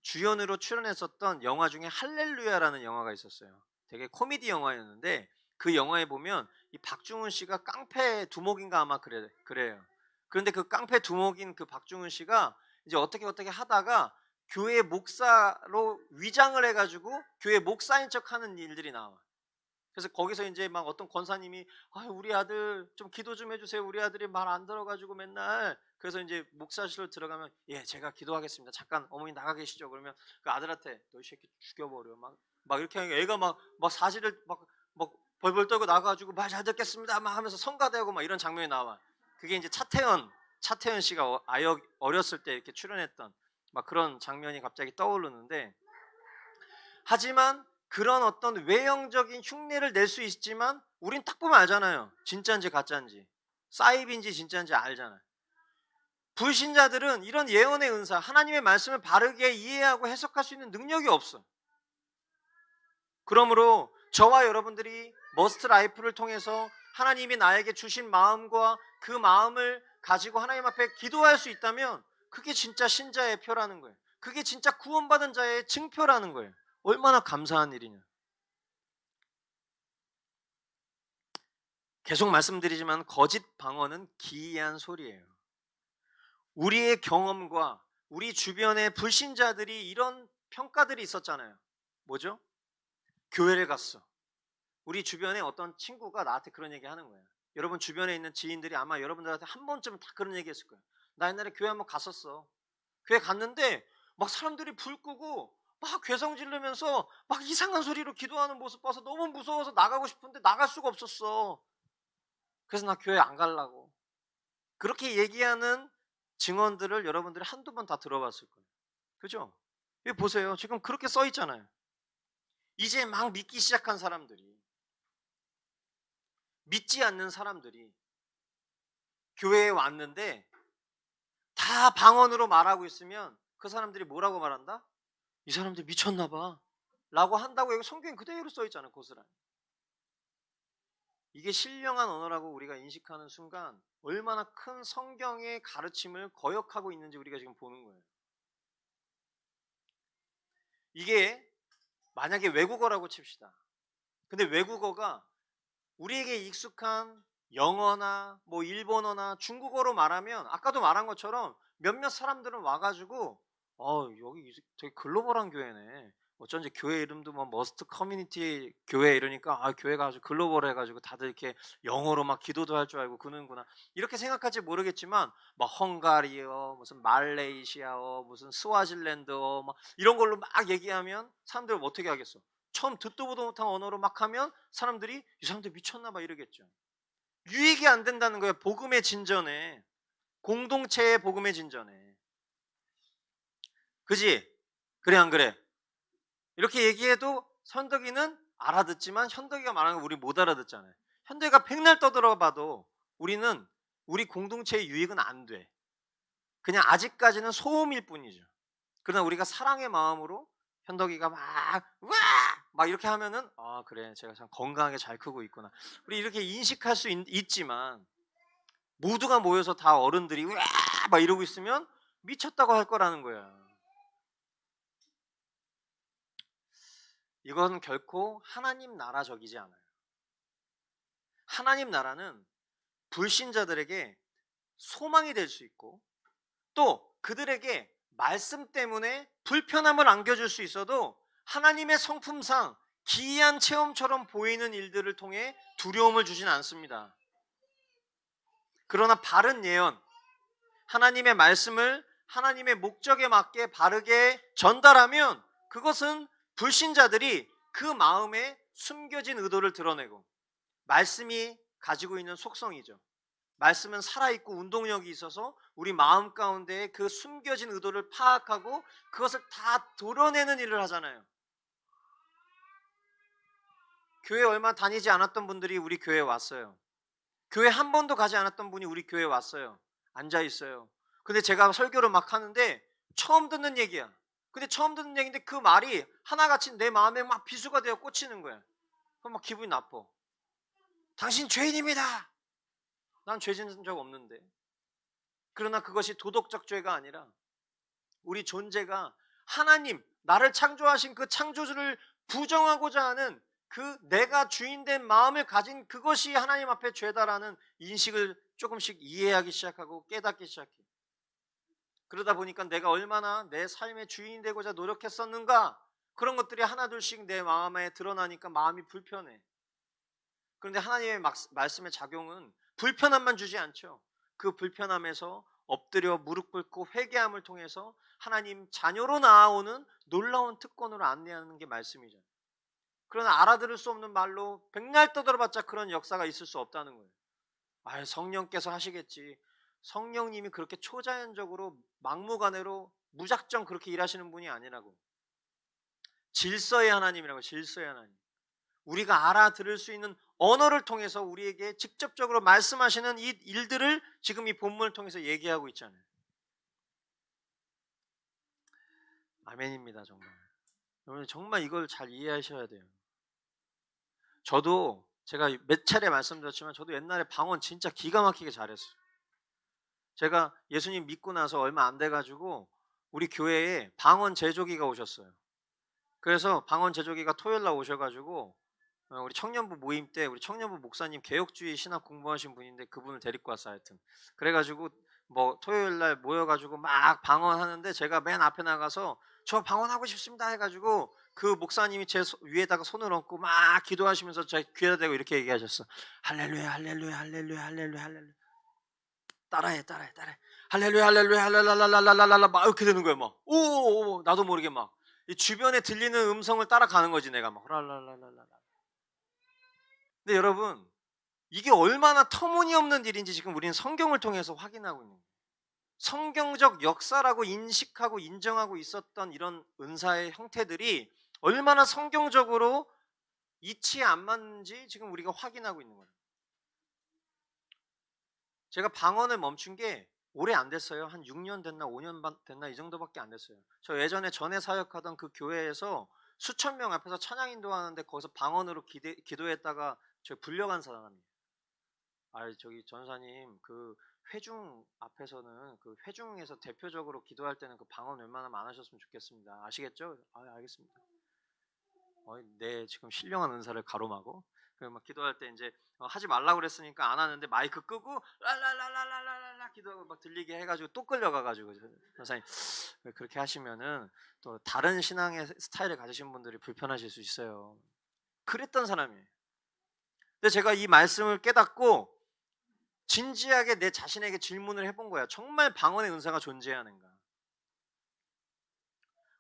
주연으로 출연했었던 영화 중에 할렐루야라는 영화가 있었어요. 되게 코미디 영화였는데 그 영화에 보면 이 박중훈 씨가 깡패 두목인가 아마 그래요. 그런데 그 깡패 두목인 그 박중훈 씨가 이제 어떻게 하다가 교회 목사로 위장을 해가지고 교회 목사인 척하는 일들이 나와. 그래서 거기서 이제 막 어떤 권사님이 우리 아들 좀 기도 좀 해주세요. 우리 아들이 말 안 들어가지고 맨날. 그래서 이제 목사실로 들어가면 예 제가 기도하겠습니다. 잠깐 어머니 나가 계시죠. 그러면 그 아들한테 너 이 새끼 죽여버려. 막 이렇게 하니까 애가 막 사지를 막 벌벌 떨고 나가가지고 말 잘 듣겠습니다. 막 하면서 성가대하고 막 이런 장면이 나와. 그게 이제 차태현 씨가 어렸을 때 이렇게 출연했던 막 그런 장면이 갑자기 떠오르는데, 하지만 그런 어떤 외형적인 흉내를 낼 수 있지만 우린 딱 보면 알잖아요. 진짜인지 가짜인지, 사이비인지 진짜인지 알잖아요. 불신자들은 이런 예언의 은사, 하나님의 말씀을 바르게 이해하고 해석할 수 있는 능력이 없어. 그러므로 저와 여러분들이 머스트 라이프를 통해서 하나님이 나에게 주신 마음과 그 마음을 가지고 하나님 앞에 기도할 수 있다면 그게 진짜 신자의 표라는 거예요. 그게 진짜 구원받은 자의 증표라는 거예요. 얼마나 감사한 일이냐. 계속 말씀드리지만 거짓 방언은 기이한 소리예요. 우리의 경험과 우리 주변의 불신자들이 이런 평가들이 있었잖아요. 뭐죠? 교회를 갔어. 우리 주변에 어떤 친구가 나한테 그런 얘기 하는 거예요. 여러분 주변에 있는 지인들이 아마 여러분들한테 한 번쯤은 다 그런 얘기 했을 거예요. 나 옛날에 교회 한번 갔었어. 교회 갔는데 막 사람들이 불 끄고 막 괴성 지르면서 막 이상한 소리로 기도하는 모습 봐서 너무 무서워서 나가고 싶은데 나갈 수가 없었어. 그래서 나 교회 안 가려고. 그렇게 얘기하는 증언들을 여러분들이 한두 번 다 들어봤을 거예요. 그죠? 여기 보세요. 지금 그렇게 써 있잖아요. 이제 막 믿기 시작한 사람들이, 믿지 않는 사람들이 교회에 왔는데 다 방언으로 말하고 있으면 그 사람들이 뭐라고 말한다? 이 사람들 미쳤나 봐 라고 한다고. 여기 성경에 그대로 써 있잖아요. 고스란히. 이게 신령한 언어라고 우리가 인식하는 순간 얼마나 큰 성경의 가르침을 거역하고 있는지 우리가 지금 보는 거예요. 이게 만약에 외국어라고 칩시다. 근데 외국어가 우리에게 익숙한 영어나 뭐 일본어나 중국어로 말하면 아까도 말한 것처럼 몇몇 사람들은 와가지고 여기 되게 글로벌한 교회네. 어쩐지 교회 이름도 뭐 머스트 커뮤니티 교회 이러니까 교회가 아주 글로벌해가지고 다들 이렇게 영어로 막 기도도 할 줄 알고 그러는구나 이렇게 생각할지 모르겠지만 막 헝가리어, 무슨 말레이시아어, 무슨 스와질랜드어 막 이런 걸로 막 얘기하면 사람들은 어떻게 하겠어? 처음 듣도 보도 못한 언어로 막 하면 사람들이 이 사람들 미쳤나 봐 이러겠죠. 유익이 안 된다는 거예요. 복음의 진전에, 공동체의 복음의 진전에. 그지? 그래 안 그래? 이렇게 얘기해도 현덕이는 알아듣지만 현덕이가 말하는 거 우리 못 알아듣잖아요. 현덕이가 백날 떠들어봐도 우리 공동체의 유익은 안 돼. 그냥 아직까지는 소음일 뿐이죠. 그러나 우리가 사랑의 마음으로 현덕이가 막 이렇게 하면은 그래 제가 참 건강하게 잘 크고 있구나 우리 이렇게 인식할 수 있지만, 모두가 모여서 다 어른들이 막 이러고 있으면 미쳤다고 할 거라는 거야. 이건 결코 하나님 나라적이지 않아요. 하나님 나라는 불신자들에게 소망이 될 수 있고, 또 그들에게 말씀 때문에 불편함을 안겨줄 수 있어도 하나님의 성품상 기이한 체험처럼 보이는 일들을 통해 두려움을 주진 않습니다. 그러나 바른 예언, 하나님의 말씀을 하나님의 목적에 맞게 바르게 전달하면 그것은 불신자들이 그 마음에 숨겨진 의도를 드러내고, 말씀이 가지고 있는 속성이죠. 말씀은 살아있고 운동력이 있어서 우리 마음 가운데 그 숨겨진 의도를 파악하고 그것을 다 도려내는 일을 하잖아요. 교회 얼마 다니지 않았던 분들이 우리 교회에 왔어요. 교회 한 번도 가지 않았던 분이 우리 교회에 왔어요. 앉아 있어요. 근데 제가 설교를 막 하는데 처음 듣는 얘기야. 근데 처음 듣는 얘기인데 그 말이 하나같이 내 마음에 막 비수가 되어 꽂히는 거야. 그럼 막 기분이 나빠. 당신 죄인입니다. 난 죄 짓는 적 없는데. 그러나 그것이 도덕적 죄가 아니라 우리 존재가 하나님, 나를 창조하신 그 창조주를 부정하고자 하는 그 내가 주인된 마음을 가진 그것이 하나님 앞에 죄다라는 인식을 조금씩 이해하기 시작하고 깨닫기 시작해. 그러다 보니까 내가 얼마나 내 삶의 주인이 되고자 노력했었는가, 그런 것들이 하나둘씩 내 마음에 드러나니까 마음이 불편해. 그런데 하나님의 말씀의 작용은 불편함만 주지 않죠. 그 불편함에서 엎드려 무릎 꿇고 회개함을 통해서 하나님 자녀로 나아오는 놀라운 특권으로 안내하는 게 말씀이죠. 그러나 알아들을 수 없는 말로 백날 떠들어봤자 그런 역사가 있을 수 없다는 거예요. 성령께서 하시겠지. 성령님이 그렇게 초자연적으로 막무가내로 무작정 그렇게 일하시는 분이 아니라고. 질서의 하나님이라고. 질서의 하나님. 우리가 알아들을 수 있는 언어를 통해서 우리에게 직접적으로 말씀하시는 이 일들을 지금 이 본문을 통해서 얘기하고 있잖아요. 아멘입니다. 정말. 여러분 정말 이걸 잘 이해하셔야 돼요. 저도 제가 몇 차례 말씀드렸지만 저도 옛날에 방언 진짜 기가 막히게 잘했어요. 제가 예수님 믿고 나서 얼마 안 돼가지고 우리 교회에 방언 제조기가 오셨어요. 그래서 방언 제조기가 토요일 날 오셔가지고 우리 청년부 모임 때 우리 청년부 목사님 개혁주의 신학 공부하신 분인데 그분을 데리고 왔어요. 하여튼 그래가지고 뭐 토요일 날 모여가지고 막 방언하는데 제가 맨 앞에 나가서 저 방언하고 싶습니다 해가지고 그 목사님이 제 위에다가 손을 얹고 막 기도하시면서 제 귀에다 대고 이렇게 얘기하셨어. 할렐루야 할렐루야 할렐루야 할렐루야 할렐루야. 따라해 할렐루야 할렐루야 할렐루야 막 이렇게 되는 거예요. 막 오 나도 모르게 막 이 주변에 들리는 음성을 따라가는 거지 내가 막 랄랄랄랄라. 근데 여러분 이게 얼마나 터무니없는 일인지 지금 우리는 성경을 통해서 확인하고 있는 거예요. 성경적 역사라고 인식하고 인정하고 있었던 이런 은사의 형태들이 얼마나 성경적으로 이치에 안 맞는지 지금 우리가 확인하고 있는 거예요. 제가 방언을 멈춘 게 오래 안 됐어요. 한 6년 됐나 5년 됐나 이 정도밖에 안 됐어요. 저 예전에 전에 사역하던 그 교회에서 수천 명 앞에서 찬양 인도하는데 거기서 방언으로 기도했다가 저 불려간 사람이에요. 저기 전사님 그 회중 앞에서는 그 회중에서 대표적으로 기도할 때는 그 방언 웬만하면 안 하셨으면 좋겠습니다. 아시겠죠? 알겠습니다. 네 지금 신령한 은사를 가로막고 막 기도할 때 이제 하지 말라고 그랬으니까 안 하는데 마이크 끄고 랄랄랄랄랄랄라 기도하고 막 들리게 해가지고 또 끌려가가지고 전사님 그렇게 하시면은 또 다른 신앙의 스타일을 가지신 분들이 불편하실 수 있어요. 그랬던 사람이에요. 근데 제가 이 말씀을 깨닫고 진지하게 내 자신에게 질문을 해본 거야. 정말 방언의 은사가 존재하는가?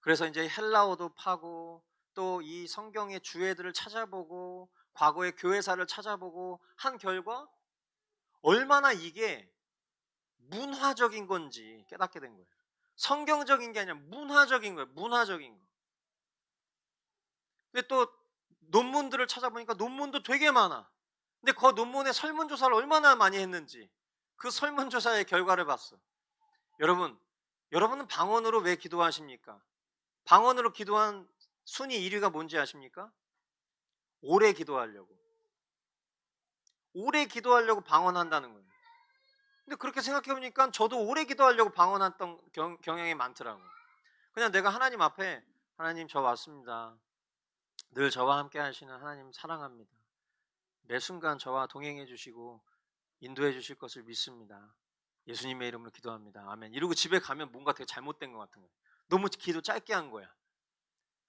그래서 이제 헬라어도 파고 또 이 성경의 주해들을 찾아보고 과거의 교회사를 찾아보고 한 결과 얼마나 이게 문화적인 건지 깨닫게 된 거예요. 성경적인 게 아니라 문화적인 거예요. 문화적인 거. 근데 또 논문들을 찾아보니까 논문도 되게 많아. 근데 그 논문의 설문조사를 얼마나 많이 했는지 그 설문조사의 결과를 봤어. 여러분은 방언으로 왜 기도하십니까? 방언으로 기도한 순위 1위가 뭔지 아십니까? 오래 기도하려고. 오래 기도하려고 방언한다는 거예요. 근데 그렇게 생각해보니까 저도 오래 기도하려고 방언했던 경향이 많더라고요. 그냥 내가 하나님 앞에 하나님 저 왔습니다. 늘 저와 함께 하시는 하나님 사랑합니다. 매 순간 저와 동행해 주시고 인도해 주실 것을 믿습니다. 예수님의 이름으로 기도합니다. 아멘. 이러고 집에 가면 뭔가 되게 잘못된 것 같은 거예요. 너무 기도 짧게 한 거야.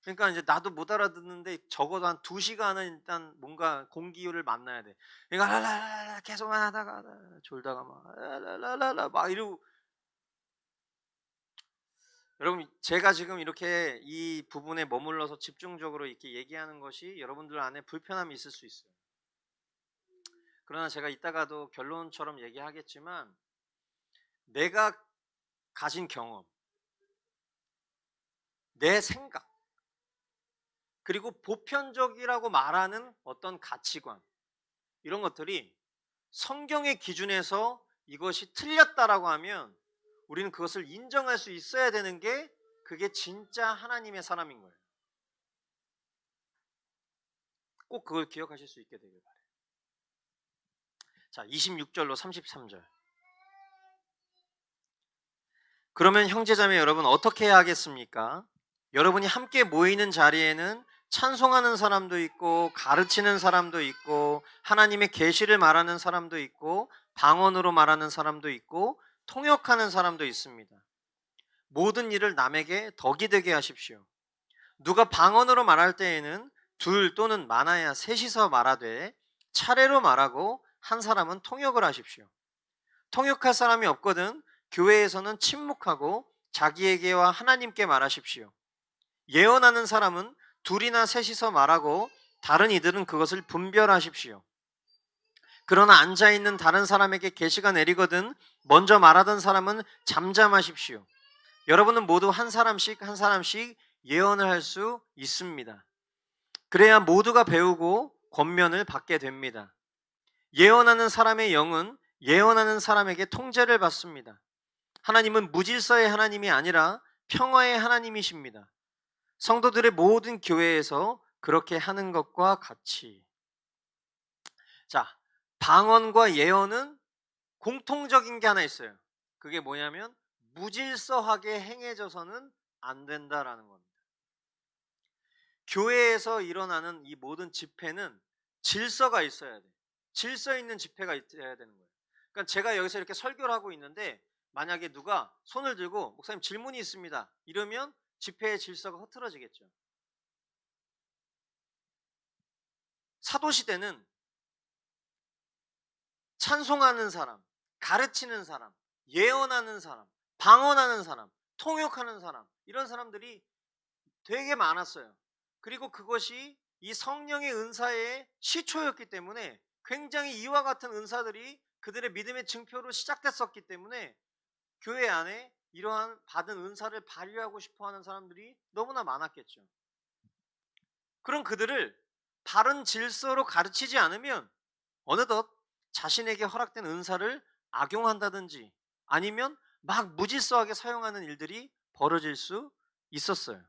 그러니까 이제 나도 못 알아듣는데 적어도 한 2시간은 일단 뭔가 공기를 만나야 돼. 그러니까 랄랄랄라 계속만 하다가 졸다가 막 랄랄랄라 막 이러고. 여러분, 제가 지금 이렇게 이 부분에 머물러서 집중적으로 이렇게 얘기하는 것이 여러분들 안에 불편함이 있을 수 있어요. 그러나 제가 이따가도 결론처럼 얘기하겠지만, 내가 가진 경험, 내 생각, 그리고 보편적이라고 말하는 어떤 가치관, 이런 것들이 성경의 기준에서 이것이 틀렸다라고 하면 우리는 그것을 인정할 수 있어야 되는 게, 그게 진짜 하나님의 사람인 거예요. 꼭 그걸 기억하실 수 있게 되길 바래요. 자, 26절로 33절. 그러면 형제자매 여러분, 어떻게 해야 하겠습니까? 여러분이 함께 모이는 자리에는 찬송하는 사람도 있고, 가르치는 사람도 있고, 하나님의 계시를 말하는 사람도 있고, 방언으로 말하는 사람도 있고, 통역하는 사람도 있습니다. 모든 일을 남에게 덕이 되게 하십시오. 누가 방언으로 말할 때에는 둘 또는 많아야 셋이서 말하되 차례로 말하고, 한 사람은 통역을 하십시오. 통역할 사람이 없거든 교회에서는 침묵하고 자기에게와 하나님께 말하십시오. 예언하는 사람은 둘이나 셋이서 말하고 다른 이들은 그것을 분별하십시오. 그러나 앉아있는 다른 사람에게 계시가 내리거든 먼저 말하던 사람은 잠잠하십시오. 여러분은 모두 한 사람씩 한 사람씩 예언을 할 수 있습니다. 그래야 모두가 배우고 권면을 받게 됩니다. 예언하는 사람의 영은 예언하는 사람에게 통제를 받습니다. 하나님은 무질서의 하나님이 아니라 평화의 하나님이십니다. 성도들의 모든 교회에서 그렇게 하는 것과 같이. 자, 방언과 예언은 공통적인 게 하나 있어요. 그게 뭐냐면 무질서하게 행해져서는 안 된다라는 겁니다. 교회에서 일어나는 이 모든 집회는 질서가 있어야 돼. 질서 있는 집회가 있어야 되는 거예요. 그러니까 제가 여기서 이렇게 설교를 하고 있는데, 만약에 누가 손을 들고 목사님 질문이 있습니다, 이러면 집회의 질서가 흐트러지겠죠. 사도시대는 찬송하는 사람, 가르치는 사람, 예언하는 사람, 방언하는 사람, 통역하는 사람, 이런 사람들이 되게 많았어요. 그리고 그것이 이 성령의 은사의 시초였기 때문에 굉장히 이와 같은 은사들이 그들의 믿음의 증표로 시작됐었기 때문에 교회 안에 이러한 받은 은사를 발휘하고 싶어하는 사람들이 너무나 많았겠죠. 그런 그들을 바른 질서로 가르치지 않으면 어느덧 자신에게 허락된 은사를 악용한다든지 아니면 막 무질서하게 사용하는 일들이 벌어질 수 있었어요.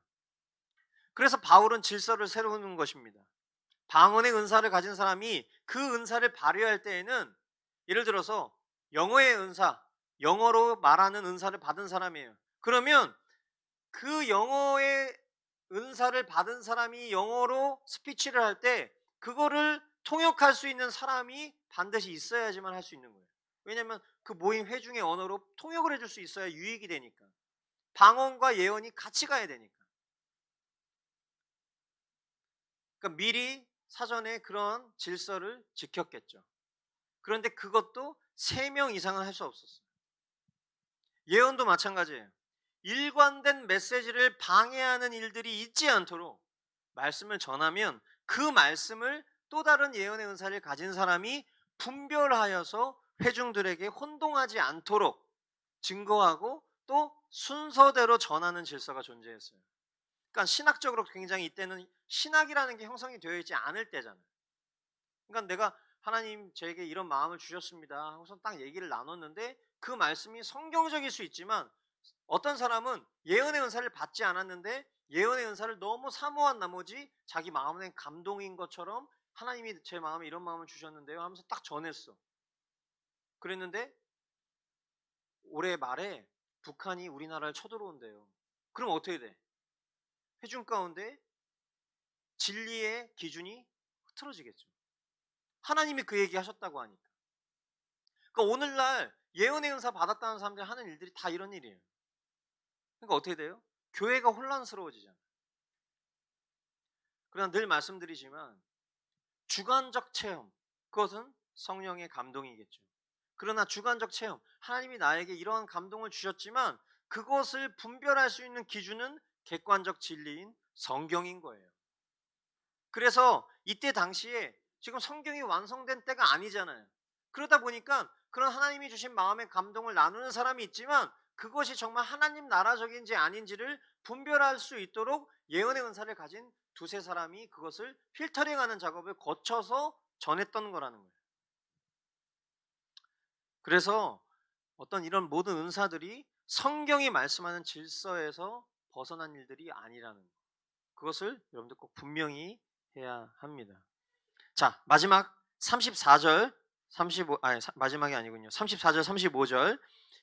그래서 바울은 질서를 세우는 것입니다. 방언의 은사를 가진 사람이 그 은사를 발휘할 때에는, 예를 들어서 영어의 은사, 영어로 말하는 은사를 받은 사람이에요. 그러면 그 영어의 은사를 받은 사람이 영어로 스피치를 할 때 그거를 통역할 수 있는 사람이 반드시 있어야지만 할 수 있는 거예요. 왜냐하면 그 모임 회중의 언어로 통역을 해줄 수 있어야 유익이 되니까. 방언과 예언이 같이 가야 되니까. 그러니까 미리 사전에 그런 질서를 지켰겠죠. 그런데 그것도 3명 이상은 할 수 없었어요. 예언도 마찬가지예요. 일관된 메시지를 방해하는 일들이 있지 않도록 말씀을 전하면 그 말씀을 또 다른 예언의 은사를 가진 사람이 분별하여서 회중들에게 혼동하지 않도록 증거하고 또 순서대로 전하는 질서가 존재했어요. 그러니까 신학적으로 굉장히 이때는 신학이라는 게 형성이 되어 있지 않을 때잖아요. 그러니까 내가 하나님 저에게 이런 마음을 주셨습니다 하고서 딱 얘기를 나눴는데 그 말씀이 성경적일 수 있지만, 어떤 사람은 예언의 은사를 받지 않았는데 예언의 은사를 너무 사모한 나머지 자기 마음엔 감동인 것처럼 하나님이 제 마음에 이런 마음을 주셨는데요 하면서 딱 전했어. 그랬는데 올해 말에 북한이 우리나라를 쳐들어온대요. 그럼 어떻게 돼? 회중 가운데 진리의 기준이 흐트러지겠죠. 하나님이 그 얘기 하셨다고 하니까. 그러니까 오늘날 예언의 은사 받았다는 사람들이 하는 일들이 다 이런 일이에요. 그러니까 어떻게 돼요? 교회가 혼란스러워지잖아요. 그러나 늘 말씀드리지만 주관적 체험, 그것은 성령의 감동이겠죠. 그러나 주관적 체험, 하나님이 나에게 이러한 감동을 주셨지만 그것을 분별할 수 있는 기준은 객관적 진리인 성경인 거예요. 그래서 이때 당시에 지금 성경이 완성된 때가 아니잖아요. 그러다 보니까 그런 하나님이 주신 마음의 감동을 나누는 사람이 있지만 그것이 정말 하나님 나라적인지 아닌지를 분별할 수 있도록 예언의 은사를 가진 두세 사람이 그것을 필터링하는 작업을 거쳐서 전했던 거라는 거예요. 그래서 어떤 이런 모든 은사들이 성경이 말씀하는 질서에서 벗어난 일들이 아니라는 거. 그것을 여러분들 꼭 분명히 해야 합니다. 자, 마지막 34절, 35, 마지막이 아니군요. 34절, 35절.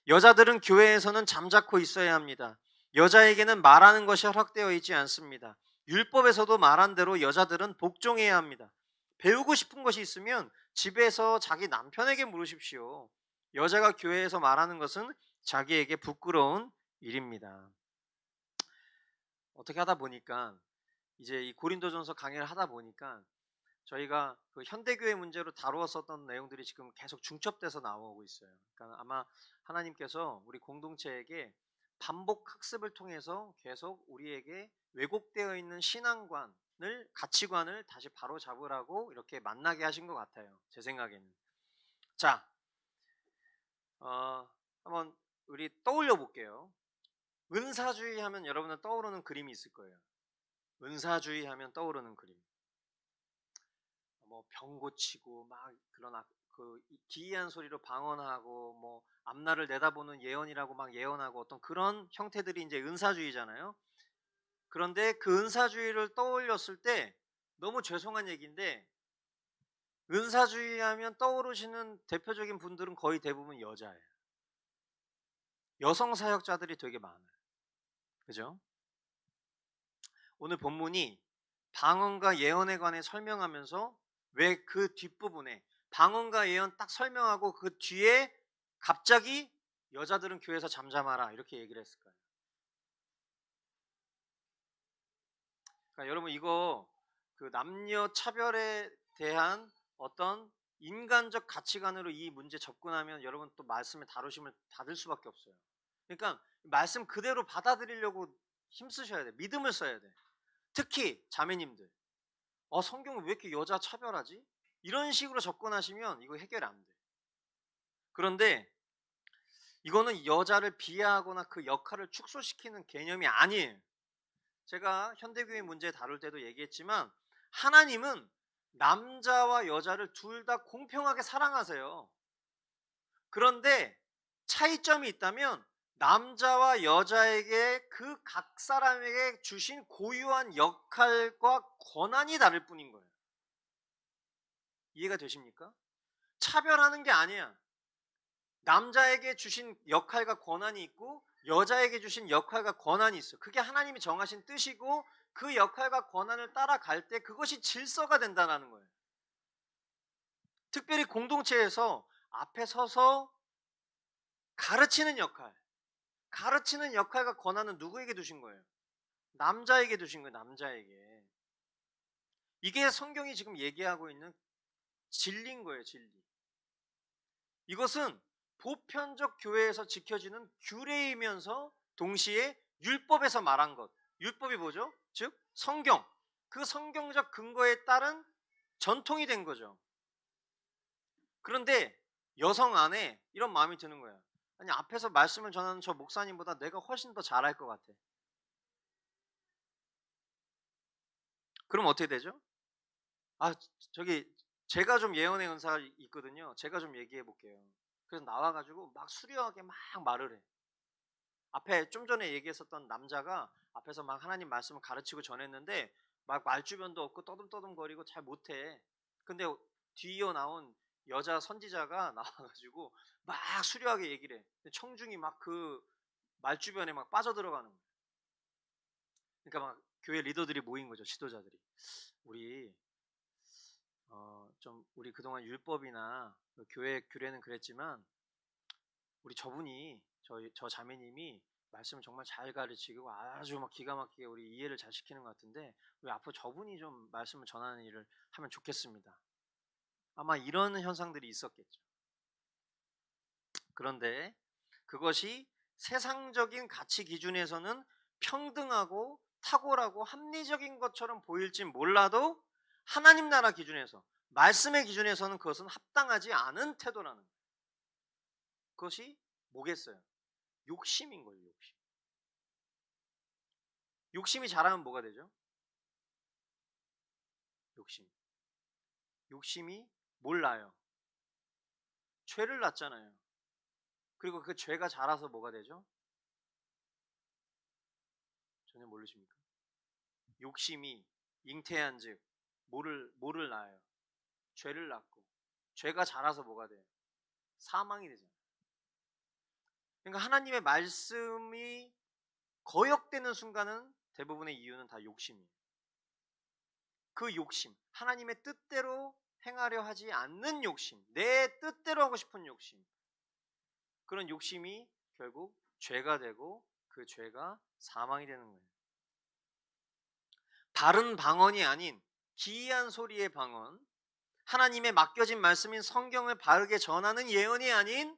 여자들은 교회에서는 잠자코 있어야 합니다. 여자에게는 말하는 것이 허락되어 있지 않습니다. 율법에서도 말한 대로 여자들은 복종해야 합니다. 배우고 싶은 것이 있으면 집에서 자기 남편에게 물으십시오. 여자가 교회에서 말하는 것은 자기에게 부끄러운 일입니다. 어떻게 하다 보니까 이제 이 고린도전서 강의를 하다 보니까 저희가 그 현대교회 문제로 다루었었던 내용들이 지금 계속 중첩돼서 나오고 있어요. 그러니까 아마 하나님께서 우리 공동체에게 반복 학습을 통해서 계속 우리에게 왜곡되어 있는 신앙관을, 가치관을 다시 바로 잡으라고 이렇게 만나게 하신 것 같아요. 제 생각에는. 자, 한번 우리 떠올려 볼게요. 은사주의 하면 여러분은 떠오르는 그림이 있을 거예요. 은사주의 하면 떠오르는 그림. 뭐 병 고치고 막 그런 그 기이한 소리로 방언하고 뭐 앞날을 내다보는 예언이라고 막 예언하고 어떤 그런 형태들이 이제 은사주의잖아요. 그런데 그 은사주의를 떠올렸을 때 너무 죄송한 얘기인데 은사주의 하면 떠오르시는 대표적인 분들은 거의 대부분 여자예요. 여성 사역자들이 되게 많아요. 그죠? 오늘 본문이 방언과 예언에 관해 설명하면서 왜 그 뒷부분에 방언과 예언 딱 설명하고 그 뒤에 갑자기 여자들은 교회에서 잠잠하라 이렇게 얘기를 했을까요? 그러니까 여러분 이거 그 남녀 차별에 대한 어떤 인간적 가치관으로 이 문제 접근하면 여러분 또 말씀을 다루심을 닫을 수밖에 없어요. 그러니까 말씀 그대로 받아들이려고 힘쓰셔야 돼. 믿음을 써야 돼. 특히 자매님들. 성경은 왜 이렇게 여자 차별하지? 이런 식으로 접근하시면 이거 해결 안 돼. 그런데 이거는 여자를 비하하거나 그 역할을 축소시키는 개념이 아니에요. 제가 현대교회 문제 다룰 때도 얘기했지만 하나님은 남자와 여자를 둘 다 공평하게 사랑하세요. 그런데 차이점이 있다면 남자와 여자에게 그 각 사람에게 주신 고유한 역할과 권한이 다를 뿐인 거예요. 이해가 되십니까? 차별하는 게 아니야. 남자에게 주신 역할과 권한이 있고 여자에게 주신 역할과 권한이 있어. 그게 하나님이 정하신 뜻이고 그 역할과 권한을 따라갈 때 그것이 질서가 된다는 거예요. 특별히 공동체에서 앞에 서서 가르치는 역할과 권한은 누구에게 두신 거예요? 남자에게 두신 거예요. 남자에게. 이게 성경이 지금 얘기하고 있는 진리인 거예요. 진리. 이것은 보편적 교회에서 지켜지는 규례이면서 동시에 율법에서 말한 것. 율법이 뭐죠? 즉 성경. 그 성경적 근거에 따른 전통이 된 거죠. 그런데 여성 안에 이런 마음이 드는 거야. 아니 앞에서 말씀을 전하는 저 목사님보다 내가 훨씬 더 잘할 것 같아. 그럼 어떻게 되죠? 저기 제가 좀 예언의 은사가 있거든요. 제가 좀 얘기해 볼게요. 그래서 나와가지고 막 수려하게 막 말을 해. 앞에 좀 전에 얘기했었던 남자가 앞에서 막 하나님 말씀을 가르치고 전했는데 막 말주변도 없고 떠듬떠듬거리고 잘 못해. 근데 뒤이어 나온 여자 선지자가 나와가지고 막 수려하게 얘기를 해. 청중이 막 그 말주변에 막 빠져들어가는 거야. 그러니까 막 교회 리더들이 모인 거죠. 지도자들이. 우리 우리 그동안 율법이나 교회 규례는 그랬지만 우리 저분이 저 자매님이 말씀을 정말 잘 가르치고 아주 막 기가 막히게 우리 이해를 잘 시키는 것 같은데 우리 앞으로 저분이 좀 말씀을 전하는 일을 하면 좋겠습니다. 아마 이런 현상들이 있었겠죠. 그런데 그것이 세상적인 가치 기준에서는 평등하고 탁월하고 합리적인 것처럼 보일지 몰라도 하나님 나라 기준에서, 말씀의 기준에서는 그것은 합당하지 않은 태도라는 거예요. 그것이 뭐겠어요? 욕심인 거예요. 욕심. 욕심이 자라면 뭐가 되죠? 욕심이 뭘 낳아요? 죄를 낳잖아요. 그리고 그 죄가 자라서 뭐가 되죠? 전혀 모르십니까? 욕심이 잉태한즉 뭐를 낳아요? 죄를 낳고, 죄가 자라서 뭐가 돼요? 사망이 되잖아요. 그러니까 하나님의 말씀이 거역되는 순간은 대부분의 이유는 다 욕심이에요. 그 욕심, 하나님의 뜻대로 행하려 하지 않는 욕심, 내 뜻대로 하고 싶은 욕심, 그런 욕심이 결국 죄가 되고 그 죄가 사망이 되는 거예요. 바른 방언이 아닌 기이한 소리의 방언, 하나님의 맡겨진 말씀인 성경을 바르게 전하는 예언이 아닌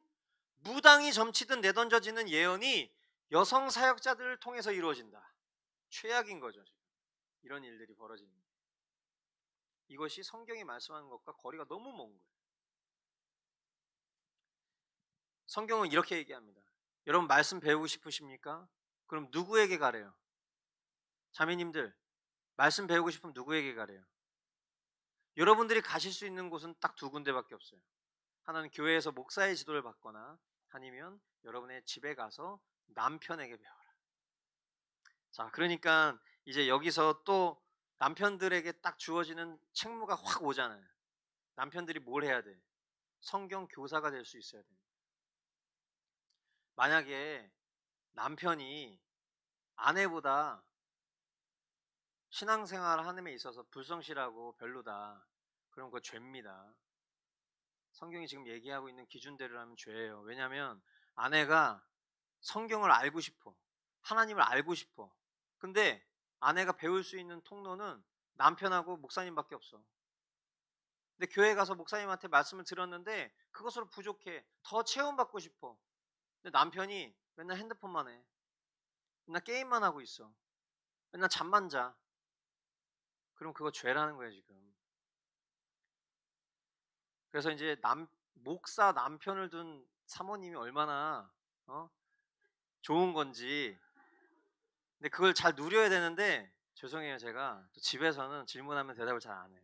무당이 점치듯 내던져지는 예언이 여성 사역자들을 통해서 이루어진다. 최악인 거죠. 지금. 이런 일들이 벌어지는 거예요. 이것이 성경이 말씀하는 것과 거리가 너무 먼 거예요. 성경은 이렇게 얘기합니다. 여러분 말씀 배우고 싶으십니까? 그럼 누구에게 가래요? 자매님들, 말씀 배우고 싶으면 누구에게 가래요? 여러분들이 가실 수 있는 곳은 딱 두 군데밖에 없어요. 하나는 교회에서 목사의 지도를 받거나 아니면 여러분의 집에 가서 남편에게 배워라. 자, 그러니까 이제 여기서 또 남편들에게 딱 주어지는 책무가 확 오잖아요. 남편들이 뭘 해야 돼? 성경 교사가 될 수 있어야 돼. 만약에 남편이 아내보다 신앙생활 하는 데 있어서 불성실하고 별로다. 그럼 그거 죄입니다. 성경이 지금 얘기하고 있는 기준대로 하면 죄예요. 왜냐하면 아내가 성경을 알고 싶어. 하나님을 알고 싶어. 근데 아내가 배울 수 있는 통로는 남편하고 목사님밖에 없어. 근데 교회 가서 목사님한테 말씀을 들었는데 그것으로 부족해. 더 체험받고 싶어. 근데 남편이 맨날 핸드폰만 해. 맨날 게임만 하고 있어. 맨날 잠만 자. 그럼 그거 죄라는 거예요, 지금. 그래서 이제 목사 남편을 둔 사모님이 얼마나 좋은 건지. 근데 그걸 잘 누려야 되는데 죄송해요, 제가 또 집에서는 질문하면 대답을 잘 안 해.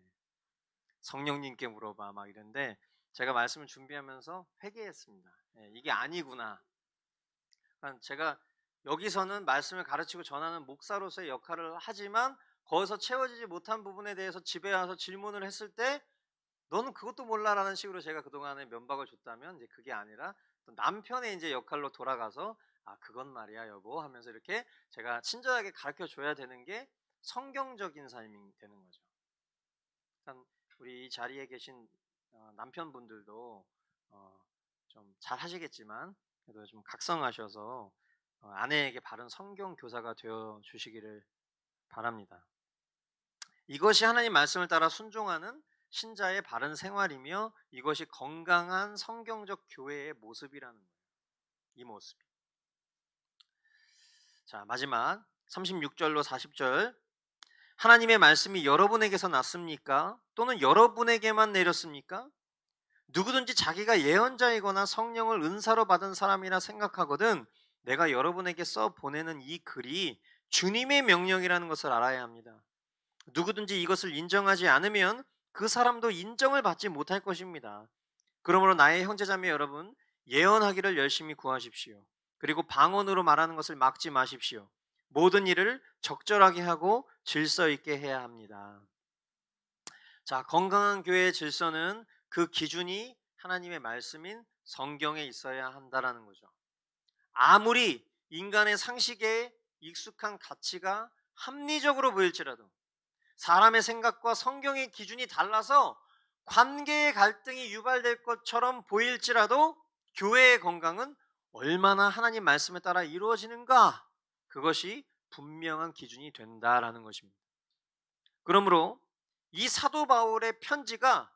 성령님께 물어봐 막 이런데 제가 말씀을 준비하면서 회개했습니다. 이게 아니구나. 그러니까 제가 여기서는 말씀을 가르치고 전하는 목사로서의 역할을 하지만 거기서 채워지지 못한 부분에 대해서 집에 와서 질문을 했을 때 너는 그것도 몰라라는 식으로 제가 그동안에 면박을 줬다면 이제 그게 아니라 또 남편의 이제 역할로 돌아가서 그건 말이야 여보 하면서 이렇게 제가 친절하게 가르쳐 줘야 되는 게 성경적인 삶이 되는 거죠. 그러니까 우리 이 자리에 계신 남편분들도 좀 잘 하시겠지만 그래도 좀 각성하셔서 아내에게 바른 성경 교사가 되어 주시기를 바랍니다. 이것이 하나님 말씀을 따라 순종하는 신자의 바른 생활이며 이것이 건강한 성경적 교회의 모습이라는 거예요. 이 모습이. 자, 마지막 36절로 40절. 하나님의 말씀이 여러분에게서 났습니까? 또는 여러분에게만 내렸습니까? 누구든지 자기가 예언자이거나 성령을 은사로 받은 사람이라 생각하거든 내가 여러분에게 써 보내는 이 글이 주님의 명령이라는 것을 알아야 합니다. 누구든지 이것을 인정하지 않으면 그 사람도 인정을 받지 못할 것입니다. 그러므로 나의 형제자매 여러분, 예언하기를 열심히 구하십시오. 그리고 방언으로 말하는 것을 막지 마십시오. 모든 일을 적절하게 하고 질서 있게 해야 합니다. 자, 건강한 교회의 질서는 그 기준이 하나님의 말씀인 성경에 있어야 한다라는 거죠. 아무리 인간의 상식에 익숙한 가치가 합리적으로 보일지라도, 사람의 생각과 성경의 기준이 달라서 관계의 갈등이 유발될 것처럼 보일지라도 교회의 건강은 얼마나 하나님 말씀에 따라 이루어지는가, 그것이 분명한 기준이 된다라는 것입니다. 그러므로 이 사도 바울의 편지가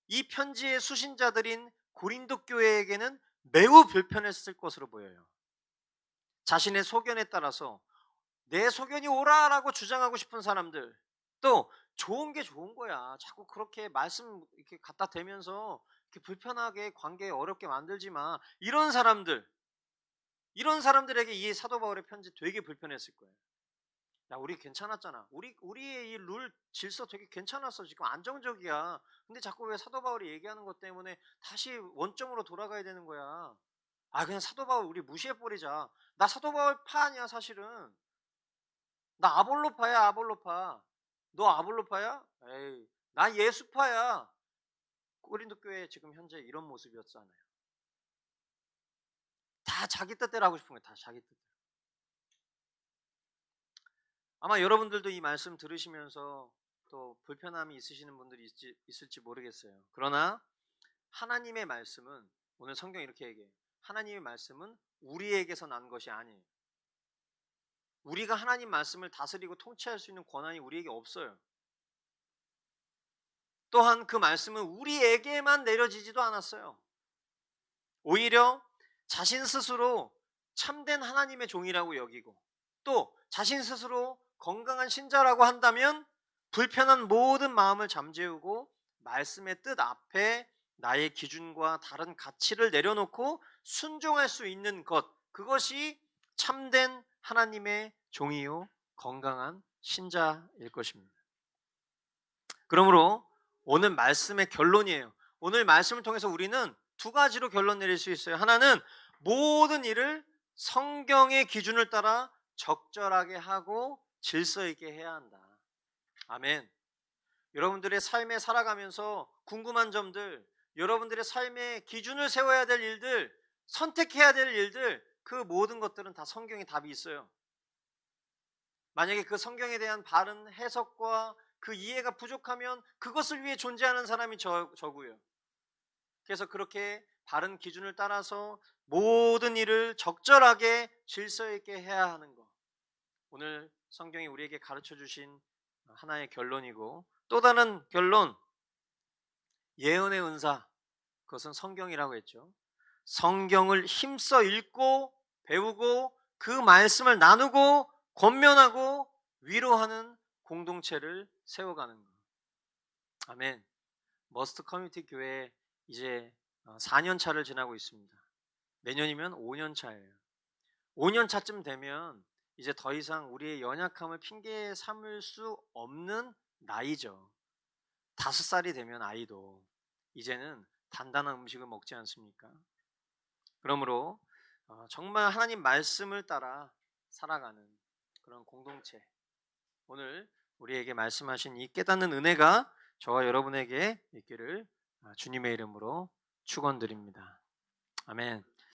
이 편지의 수신자들인 고린도 교회에게는 매우 불편했을 것으로 보여요. 자신의 소견에 따라서 내 소견이 옳아라고 주장하고 싶은 사람들, 또 좋은 게 좋은 거야, 자꾸 그렇게 말씀 이렇게 갖다 대면서 이렇게 불편하게 관계 어렵게 만들지 마, 이런 사람들에게 이 사도 바울의 편지 되게 불편했을 거예요. 야, 우리 괜찮았잖아. 우리의 이 룰 질서 되게 괜찮았어. 지금 안정적이야. 근데 자꾸 왜 사도 바울이 얘기하는 것 때문에 다시 원점으로 돌아가야 되는 거야. 아, 그냥 사도 바울 우리 무시해버리자. 나 사도 바울 파 아니야, 사실은. 나 아볼로파야, 아볼로파. 너 아볼로파야? 에이, 나 예수파야. 고린도 교회 지금 현재 이런 모습이었잖아요. 다 자기 뜻대로 하고 싶은 거예요. 다 자기 뜻대로. 아마 여러분들도 이 말씀 들으시면서 또 불편함이 있으시는 분들이 있을지 모르겠어요. 그러나 하나님의 말씀은, 오늘 성경이 이렇게 얘기해요. 하나님의 말씀은 우리에게서 난 것이 아니에요. 우리가 하나님 말씀을 다스리고 통치할 수 있는 권한이 우리에게 없어요. 또한 그 말씀은 우리에게만 내려지지도 않았어요. 오히려 자신 스스로 참된 하나님의 종이라고 여기고, 또 자신 스스로 건강한 신자라고 한다면 불편한 모든 마음을 잠재우고 말씀의 뜻 앞에 나의 기준과 다른 가치를 내려놓고 순종할 수 있는 것, 그것이 참된 하나님의 종이요 건강한 신자일 것입니다. 그러므로 오늘 말씀의 결론이에요. 오늘 말씀을 통해서 우리는 두 가지로 결론 내릴 수 있어요. 하나는 모든 일을 성경의 기준을 따라 적절하게 하고 질서 있게 해야 한다. 아멘. 여러분들의 삶에 살아가면서 궁금한 점들, 여러분들의 삶의 기준을 세워야 될 일들, 선택해야 될 일들, 그 모든 것들은 다 성경에 답이 있어요. 만약에 그 성경에 대한 바른 해석과 그 이해가 부족하면 그것을 위해 존재하는 사람이 저고요. 그래서 그렇게 바른 기준을 따라서 모든 일을 적절하게 질서 있게 해야 하는 것, 오늘 성경이 우리에게 가르쳐 주신 하나의 결론이고, 또 다른 결론, 예언의 은사, 그것은 성경이라고 했죠. 성경을 힘써 읽고 배우고 그 말씀을 나누고 권면하고 위로하는 공동체를 세워가는 것. 아멘. 머스트 커뮤니티 교회 이제 4년 차를 지나고 있습니다. 내년이면 5년 차예요. 5년 차쯤 되면 이제 더 이상 우리의 연약함을 핑계 삼을 수 없는 나이죠. 5살이 되면 아이도 이제는 단단한 음식을 먹지 않습니까? 그러므로 정말 하나님 말씀을 따라 살아가는 그런 공동체, 오늘 우리에게 말씀하신 이 깨닫는 은혜가 저와 여러분에게 있기를 주님의 이름으로 축원드립니다. 아멘.